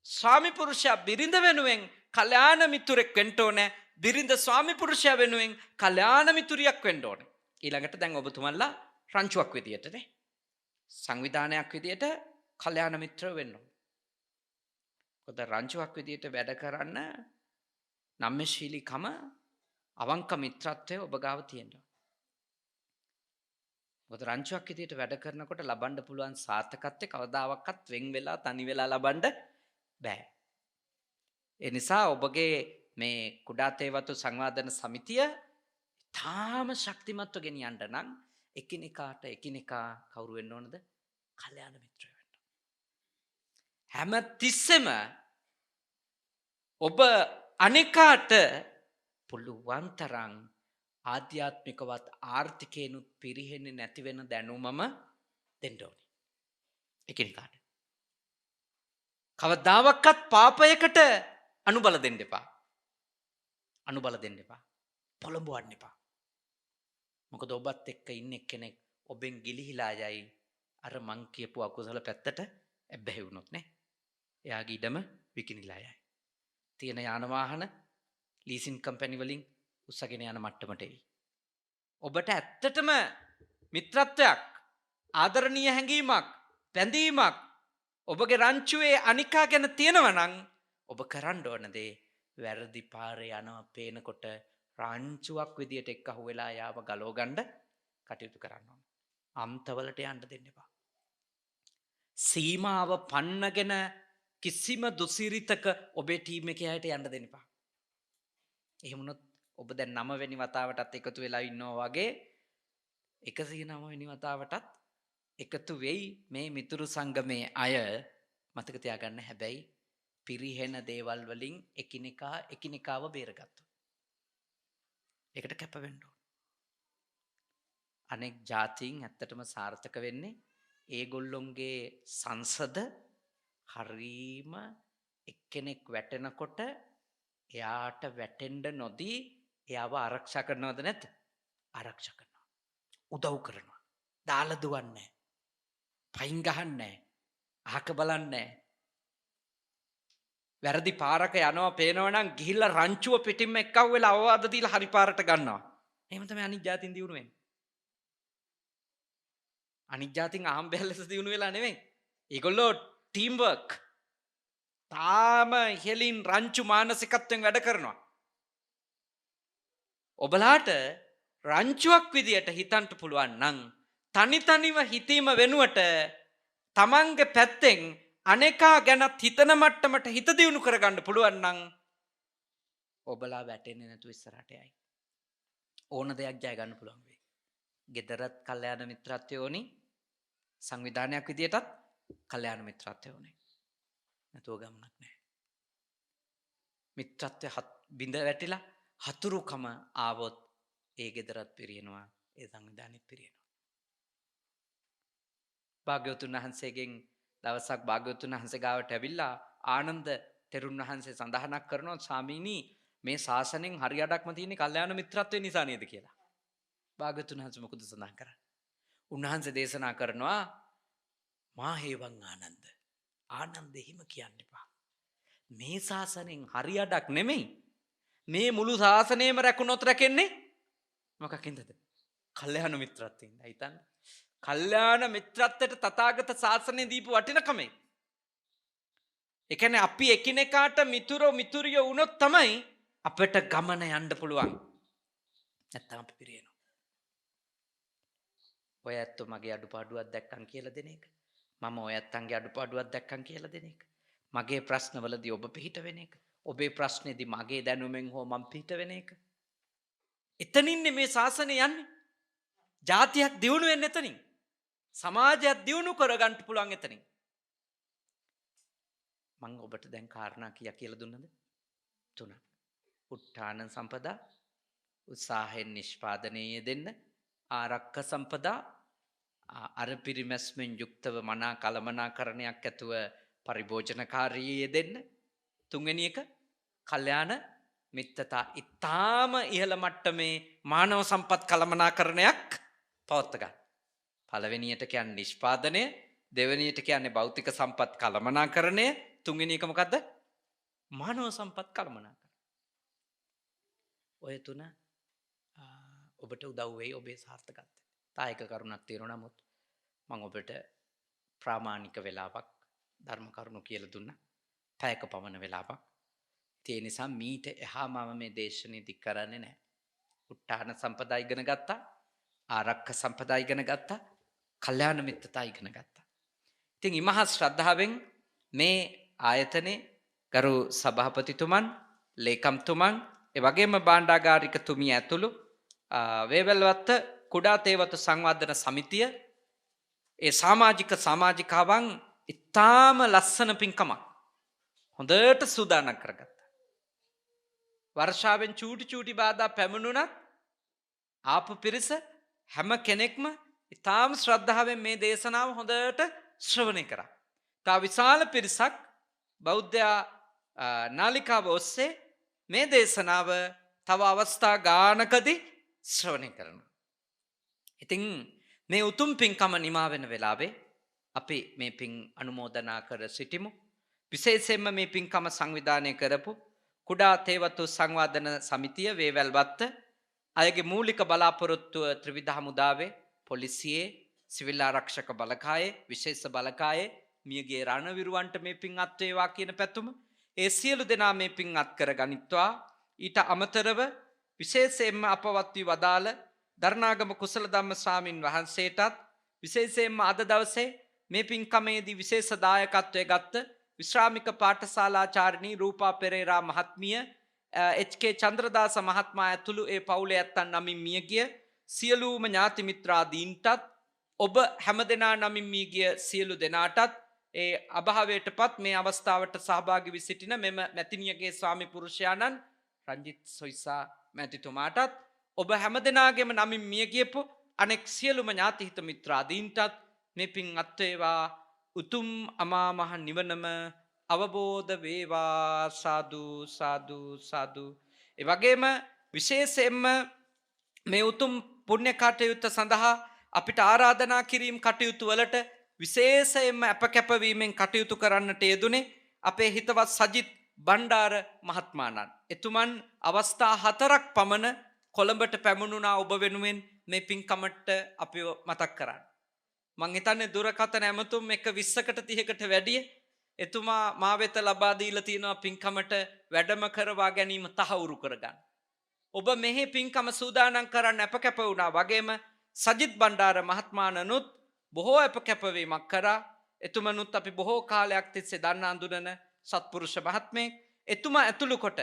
ස්වාමි පුරුෂයා බිරිඳ වෙනුවෙන් කල්යාණ මිතුරෙක් වෙන්න ඕනේ. බිරිඳ ස්වාමි පුරුෂයා වෙනුවෙන් කල්යාණ මිතුරියක් වෙන්න ඕනේ. ඊළඟට දැන් ඔබතුමන්ලා රංචුවක් විදියටනේ සංවිධානයක් විදියට කල්යාණ මිත්‍රයෝ වෙන්න ඕනේ. මොකද රංචුවක් විදියට වැඩ කරන්න නම්‍යශීලීකම අවංක මිත්‍රත්වය ඔබ ගාව තියෙනවා. මොකද රංචුවක් විදියට වැඩ කරනකොට ලබන්න පුළුවන් සාර්ථකත්වය කවදාවත් වෙන් වෙලා තනි වෙලා ලබන්න බෑ. ඒ නිසා ඔබගේ මේ කුඩා තේවතු සංවාදන සමිතිය තාම ශක්තිමත්ව ගෙනියන්න නම් එකිනෙකාට එකිනෙකා කවුරු වෙන්න ඕනද? කල්යාණ මිත්‍රයෝ වෙන්න. හැම තිස්සෙම ඔබ අනිකාට පුළුවන් තරම් ආධ්‍යාත්මිකවත් ආර්ථිකේනුත් පිරිහෙන්නේ නැති වෙන දැනුමම දෙන්න ඕනේ. එකිනෙකාට. කවදාවත් පාපයකට අනුබල දෙන්න එපා. අනුබල දෙන්න එපා. පොළඹවන්න එපා. මොකද ඔබත් එක්ක ඉන්න එක්කෙනෙක් ඔබෙන් ගිලිහිලා යයි අර මං කියපු අකුසල පැත්තට ඇබ්බැහි වුණොත් නේ. එයාගේ ඉඩම විකිනිලා යයි. තියෙන යාන වාහන ලීසින් කම්පැනි වලින් උස්සගෙන යන මට්ටමට එයි. ඔබට ඇත්තටම මිත්‍රත්වයක්, ආදරණීය හැඟීමක්, පැඳීමක් ඔබගේ රංචුවේ අනිකා ගැන තියෙනවා නම් ඔබ කරන්න ඕන දේ වැරදි පාරේ යනවා පේනකොට රංචුවක් විදියට එක්ක අහුවෙලා යාව ගලව ගන්න කටයුතු කරන්න ඕන. අන්තවලට යන්න දෙන්න එපා. සීමාව පන්නගෙන කිසිම දුසිරිතක ඔබේ ටීම් එකේ අයට යන්න දෙන්න එපා. එහෙම වුණොත් ඔබ දැන් 9 වෙනි වතාවටත් එකතු වෙලා ඉන්නවා වගේ 109 වෙනි වතාවටත් එකතු වෙයි මේ මිතුරු සංගමේ අය. මතක තියාගන්න. හැබැයි පිරිහෙන දේවල් වලින් එකිනෙකාව බේරගත්තා. ඒකට කැප වෙන්න ඕන. අනෙක් ජාතීන් ඇත්තටම සාර්ථක වෙන්නේ ඒගොල්ලොන්ගේ සංසද හරීම එක්කෙනෙක් වැටෙනකොට එයාට වැටෙන්න නොදී එයාව ආරක්ෂා කරනවද නැද්ද? ආරක්ෂා කරනවා. උදව් කරනවා. දාලා දුවන්නේ. පයින් ගහන්නේ. අහක බලන්නේ. වැරදි පාරක යනවා පේනවනම් ගිහිල්ලා රංචුව පිටින්ම එක්කව වෙලා අවවාද දීලා හරි පාරට ගන්නවා. එහෙම තමයි අනිත් ජාතින් දිනු වෙන්නේ. අනිත් ජාතින් අහම්බෙල් ලෙස දිනු වෙලා නෙවෙයි. ඒගොල්ලෝ ටීම් වර්ක්. තාම ඉහලින් රංචු මානසිකත්වයෙන් වැඩ කරනවා. ඔබලාට රංචුවක් විදියට හිතන්න පුළුවන් නම් තනි තනිව හිතීම වෙනුවට තමන්ගේ පැත්තෙන් අනෙකා ගැනත් හිතන මට්ටමට හිත දියුණු කරගන්න පුළුවන් නම් ඔබලා වැටෙන්නේ නැතුව ඉස්සරහට යයි. ඕන දෙයක් ජය ගන්න පුළුවන් වෙයි. ගෙදරත් කල්යාණ මිත්‍රත්වය ඕනි. සංවිධානයක් විදියටත් කල්යාණ මිත්‍රත්වය ඕනේ. නැතුව ගමනක් නැහැ. මිත්‍රත්වය බිඳ වැටිලා හතුරුකම ආවොත් ඒ ගෙදරත් පිරියනවා, ඒ සංවිධානෙත් පිරියනවා. භාග්‍යවතුන් වහන්සේගෙන් දවසක් භාග්‍යවතුන් වහන්සේ ගාවට ඇවිල්ලා ආනන්ද තෙරුන් වහන්සේ සඳහනක් කරනවා ස්වාමීනි මේ ශාසනයෙන් හරියටක්ම තියෙන්නේ කල්යාණ මිත්‍රත්වය නිසා නේද කියලා. භාග්‍යවතුන් වහන්සේ මොකද සඳහන් කරන්නේ? උන්වහන්සේ දේශනා කරනවා මා හේවං ආනන්ද. ආනන්ද එහෙම කියන්න එපා. මේ ශාසනයෙන් හරියටක් නෙමෙයි. මේ මුළු ශාසනයම රැකුණොත් රැකෙන්නේ මොකකින්දද? කල්යාණ මිත්‍රත්වයෙන්. හිතන්න. කල්යාණ මිත්‍රත්වයට තථාගත ශාසනය දීපු වටිනකම. ඒ කියන්නේ අපි එකිනෙකාට මිතුරියෝ වුණොත් තමයි අපිට ගමන යන්න පුළුවන්. නැත්තම් අපි පිරියනවා. ඔය ඇත්තෝ මගේ අඩුපාඩුවක් දැක්කන් කියලා දෙන එක. මම ඔය ඇත්තන්ගේ අඩුපාඩුවක් දැක්කන් කියලා දෙන එක. මගේ ප්‍රශ්නවලදී ඔබ පිහිට වෙන එක. ඔබේ ප්‍රශ්නේදී මගේ දැනුමෙන් හෝ මම පිහිට වෙන එක. එතනින්නේ මේ ශාසනය යන්නේ. ජාතියක් දියුණු වෙන්නේ එතනින්. සමාජයක් දියුණු කරගන්න පුළුවන් එතනින්. මම ඔබට දැන් කාරණා කියලා දුන්නද? 3. උත්තාන සම්පදා උත්සාහයෙන් නිෂ්පාදනයේ දෙන්න. ආරක්ක සම්පදා අර පිරිමැස්මෙන් යුක්තව මනා කළමනාකරණයක් ඇතුව පරිභෝජනකාරී දෙන්න. 3 වෙනි එක කල්යාණ මිත්‍රතා. ඊටාම ඉහළ මට්ටමේ මානව සම්පත් කළමනාකරණයක් පවත්වා ගන්න. පළවෙනියට කියන්නේ නිෂ්පාදනය, දෙවෙනියට කියන්නේ භෞතික සම්පත් කළමනාකරණය, 3 වෙනි එක මොකද්ද? මානව සම්පත් කළමනාකරණය. ඔය 3 ඔබට උදව් වෙයි ඔබේ සාර්ථකත්වයට. තායක කරුණක් තියෙනවා නමුත් මම ඔබට ප්‍රාමාණික වෙලාවක් ධර්ම කරුණු කියලා දුන්නා. පැයක පමණ වෙලාවක්. ඒ නිසා මීට එහා මම මේ දේශනේදී කරන්නේ නැහැ. උත්තාන සම්පදා ඉගෙන ගත්තා. ආරක්ක සම්පදා ඉගෙන ගත්තා. කල්යාණ මිත්‍රතා ඉගෙන ගත්තා. ඉතින් ඉමහත් ශ්‍රද්ධාවෙන් මේ ආයතනයේ ගරු සභාපතිතුමන්, ලේකම්තුමන්, ඒ වගේම භාණ්ඩාගාරිකතුමිය ඇතුළු වේවැල්වත්ත කුඩා තේවතු සංවර්ධන සමිතිය ඒ සමාජිකාවන් ඉතාම ලස්සන පින්කමක් හොඳට සූදානම් කරගත්තා. වර්ෂාවෙන් චූටි බාධා පැමිණුණත් ආපු පිරිස හැම කෙනෙක්ම ඉතාම ශ්‍රද්ධාවෙන් මේ දේශනාව හොඳට ශ්‍රවණය කරා. තා විශාල පිරිසක් බෞද්ධ නාලිකාව ඔස්සේ මේ දේශනාව තව අවස්ථා ගානකදී ශ්‍රවණය කරනවා. ඉතින් මේ උතුම් පින්කම නිමා වෙන වෙලාවේ අපි මේ පින් අනුමෝදනා කර සිටිමු. විශේෂයෙන්ම මේ පින්කම සංවිධානය කරපු කුඩා තේවතු සංවර්ධන සමිතිය වේවැල්වත්ත අයගේ මූලික බලාපොරොත්තුව ත්‍රිවිධ හමුදාවේ, පොලිසියේ, සිවිල් ආරක්ෂක බලකායේ, විශේෂ බලකායේ මියගේ රණවිරුවන්ට මේ පින් අත් වේවා කියන පැතුම ඒ සියලු දෙනා මේ පින් අත් කර ගනිත්වා. ඊට අමතරව විශේෂයෙන්ම අපවත් වී වදාළ දරණාගම කුසල ධම්ම ස්වාමින් වහන්සේටත් විශේෂයෙන්ම අද දවසේ මේ පින්කමේදී විශේෂ දායකත්වයේ ගත්ත විශ්‍රාමික පාඨශාලාචාර්ණී රූපා පෙරේරා මහත්මිය, එච්.කේ. චන්ද්‍රදාස මහත්මයා ඇතුළු ඒ පවුලේ ඇත්තන් නමින් මියගිය සියලුම ඥාති මිත්‍රාදීන්ටත් ඔබ හැමදෙනා නමින් මියගිය සියලු දෙනාටත් ඒ අභාවයටපත් මේ අවස්ථාවට සහභාගී වී සිටින මෙම මැතිණියගේ ස්වාමි පුරුෂයාණන් රංජිත් සොයිසා මැතිතුමාටත් ඔබ හැමදෙනාගේම නමින් මිය ගියපු අනෙක් සියලුම ඥාතිහිත මිත්‍රාදීන්ටත් මේ පින් අත් වේවා. උතුම් අමා මහ නිවනම අවබෝධ වේවා. සාදු සාදු සාදු. ඒ වගේම විශේෂයෙන්ම මේ උතුම් පුණ්‍ය කටයුත්ත සඳහා අපිට ආරාධනා කිරීම කටයුතු වලට විශේෂයෙන්ම අපකැපවීමෙන් කටයුතු කරන්නට යෙදුනේ අපේ හිතවත් සජිත් බණ්ඩාර මහත්මාණන්. එතුමන් අවස්ථා 4ක් පමණ කොළඹට පැමුණුණා ඔබ වෙනුවෙන් මේ පින්කමට අපිව මතක් කරන්න. මං හිතන්නේ දුරකථන ඇමතුම් එක 20කට 30කට වැඩිය එතුමා මා වෙත ලබා දීලා තියෙනවා පින්කමට වැඩම කරවා ගැනීම තහවුරු කරගන්න. ඔබ මෙහි පින්කම සූදානම් කරන්න අපකැප වුණා වගේම සජිත් බණ්ඩාර මහත්මාණනුත් බොහෝ අපකැපවීමක් කරා. එතුමනුත් අපි බොහෝ කාලයක් තිස්සේ දන්න අඳුනන සත්පුරුෂ මහත්මයෙක්. එතුමා ඇතුළු කොට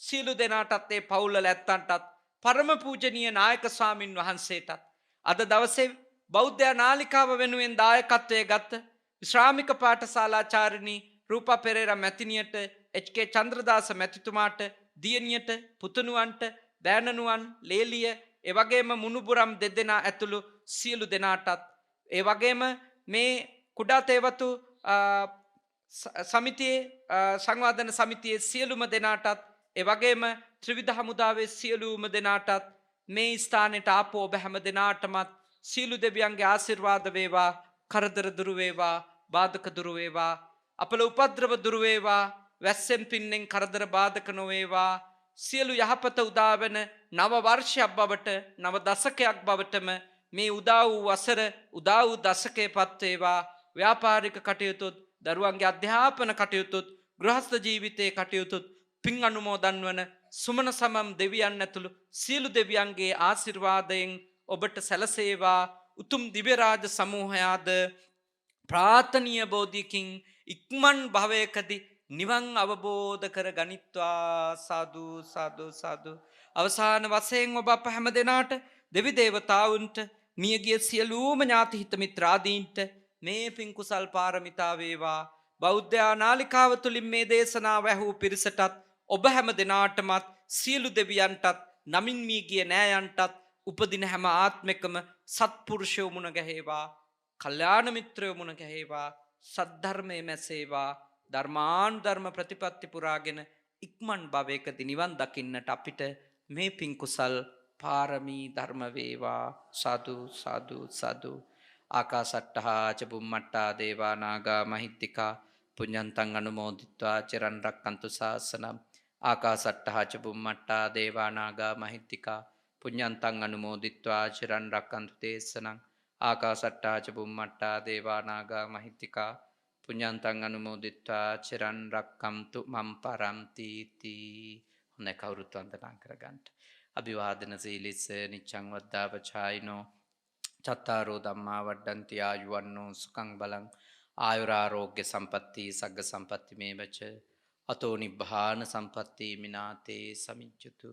සියලු දෙනාටත් ඒ පවුල්වල ඇත්තන්ටත් පරම පූජනීය නායක ස්වාමින් වහන්සේටත් අද දවසේ බෞද්ධ නාලිකාව වෙනුවෙන් දායකත්වයේ ගත්ත විශ්‍රාමික පාඨශාලාචාර්යනී රූපා පෙරේරා මැතිණියට එච්.කේ. චන්ද්‍රදාස මැතිතුමාට දියණියට පුතණුවන්ට දෑනනුවන් ලේලිය ඒ වගේම මුණුබුරම් දෙදෙනා ඇතුළු සියලු දෙනාටත් ඒ වගේම මේ කුඩා තේවතු සමිතියේ සංවාධන සමිතියේ සියලුම දෙනාටත් ඒ වගේම ත්‍රිවිධ හමුදාවේ සියලුම දෙනාටත් මේ ස්ථානයට ආපු ඔබ හැම දෙනාටමත් සියලු දෙවියන්ගේ ආශිර්වාද වේවා, කරදර දුරු වේවා, බාධක දුරු වේවා, අපල උපද්‍රව දුරු වේවා, වැස්සෙන් පින්නෙන් කරදර බාධක නොවේවා, සියලු යහපත උදා වෙන නව වර්ෂයක් බවට, නව දශකයක් බවටම මේ උදා වූ වසර උදා වූ දශකයේ පත් වේවා. ව්‍යාපාරික කටයුතුත්, දරුවන්ගේ අධ්‍යාපන කටයුතුත්, ගෘහස්ත ජීවිතයේ කටයුතුත් පින් අනුමෝදන් වන සුමන සමම් දෙවියන් ඇතුළු සියලු දෙවියන්ගේ ආශිර්වාදයෙන් ඔබට සැලසේවා. උතුම් දිව්‍ය රාජ සමූහයාද ප්‍රාර්ථනීය බෝධියකින් ඉක්මන් භවයකදී නිවන් අවබෝධ කර ගනිත්වා. සාදු සාදු සාදු. අවසාන වශයෙන් ඔබ අප හැම දෙනාට දෙවි දේවතාවුන්ට මියගිය සියලුම ඥාති හිත මිත්‍රාදීන්ට මේ පින් කුසල් පාරමිතා වේවා. බෞද්ධ නාලිකාව තුලින් මේ දේශනාව ඇහූ පිරිසටත් ඔබ හැම දෙනාටමත් සියලු දෙවියන්ටත් නමින් මී ගිය නෑයන්ටත් උපදින හැම ආත්මෙකම සත්පුරුෂයෝ මුණ ගැහේවා, කල්යාණ මිත්‍රයෝ මුණ ගැහේවා, සද්ධර්මයේ මැසේවා, ධර්මාන් ධර්ම ප්‍රතිපත්ති පුරාගෙන ඉක්මන් භවයකදී නිවන් දකින්නට අපිට මේ පින් කුසල් පාරමී ධර්ම වේවා. සාදු සාදු සාදු. ආකාසට්ටහා ච බුම්මට්ටා දේවා නාග මහිත්‍තිකා පුඤ්ඤන්තං අනුමෝදිත්වා චිරන් රක්칸තු ශාසනං. ආකාසට්ටහා ච බුම්මට්ටා දේවා නාග මහිත්‍තිකා පුඤ්ඤන්තං අනුමෝදිත්වා චිරන් රක්칸තු දේශනං. ආකාසට්ටහා ච බුම්මට්ටා දේවා නාග මහිත්‍තිකා පුඤ්ඤන්තං අනුමෝදිත්වා චිරන් රක්칸තු මම් පරන්ති තී. හොඳයි, කවුරුත් වන්දනා කරගන්න. අභිවාදන සීලිස්ස නිච්ඡං වද්දාපචායිනෝ චත්තාරෝ ධම්මා වඩ්ඩන්ති ආයුවන්නෝ සුඛං බලං ආයුරාරෝග්‍ය සම්පatti සග්ග සම්පatti මේවච අතෝ නිබ්බාන සම්පatti මිනාතේ සමිච්ඡතු.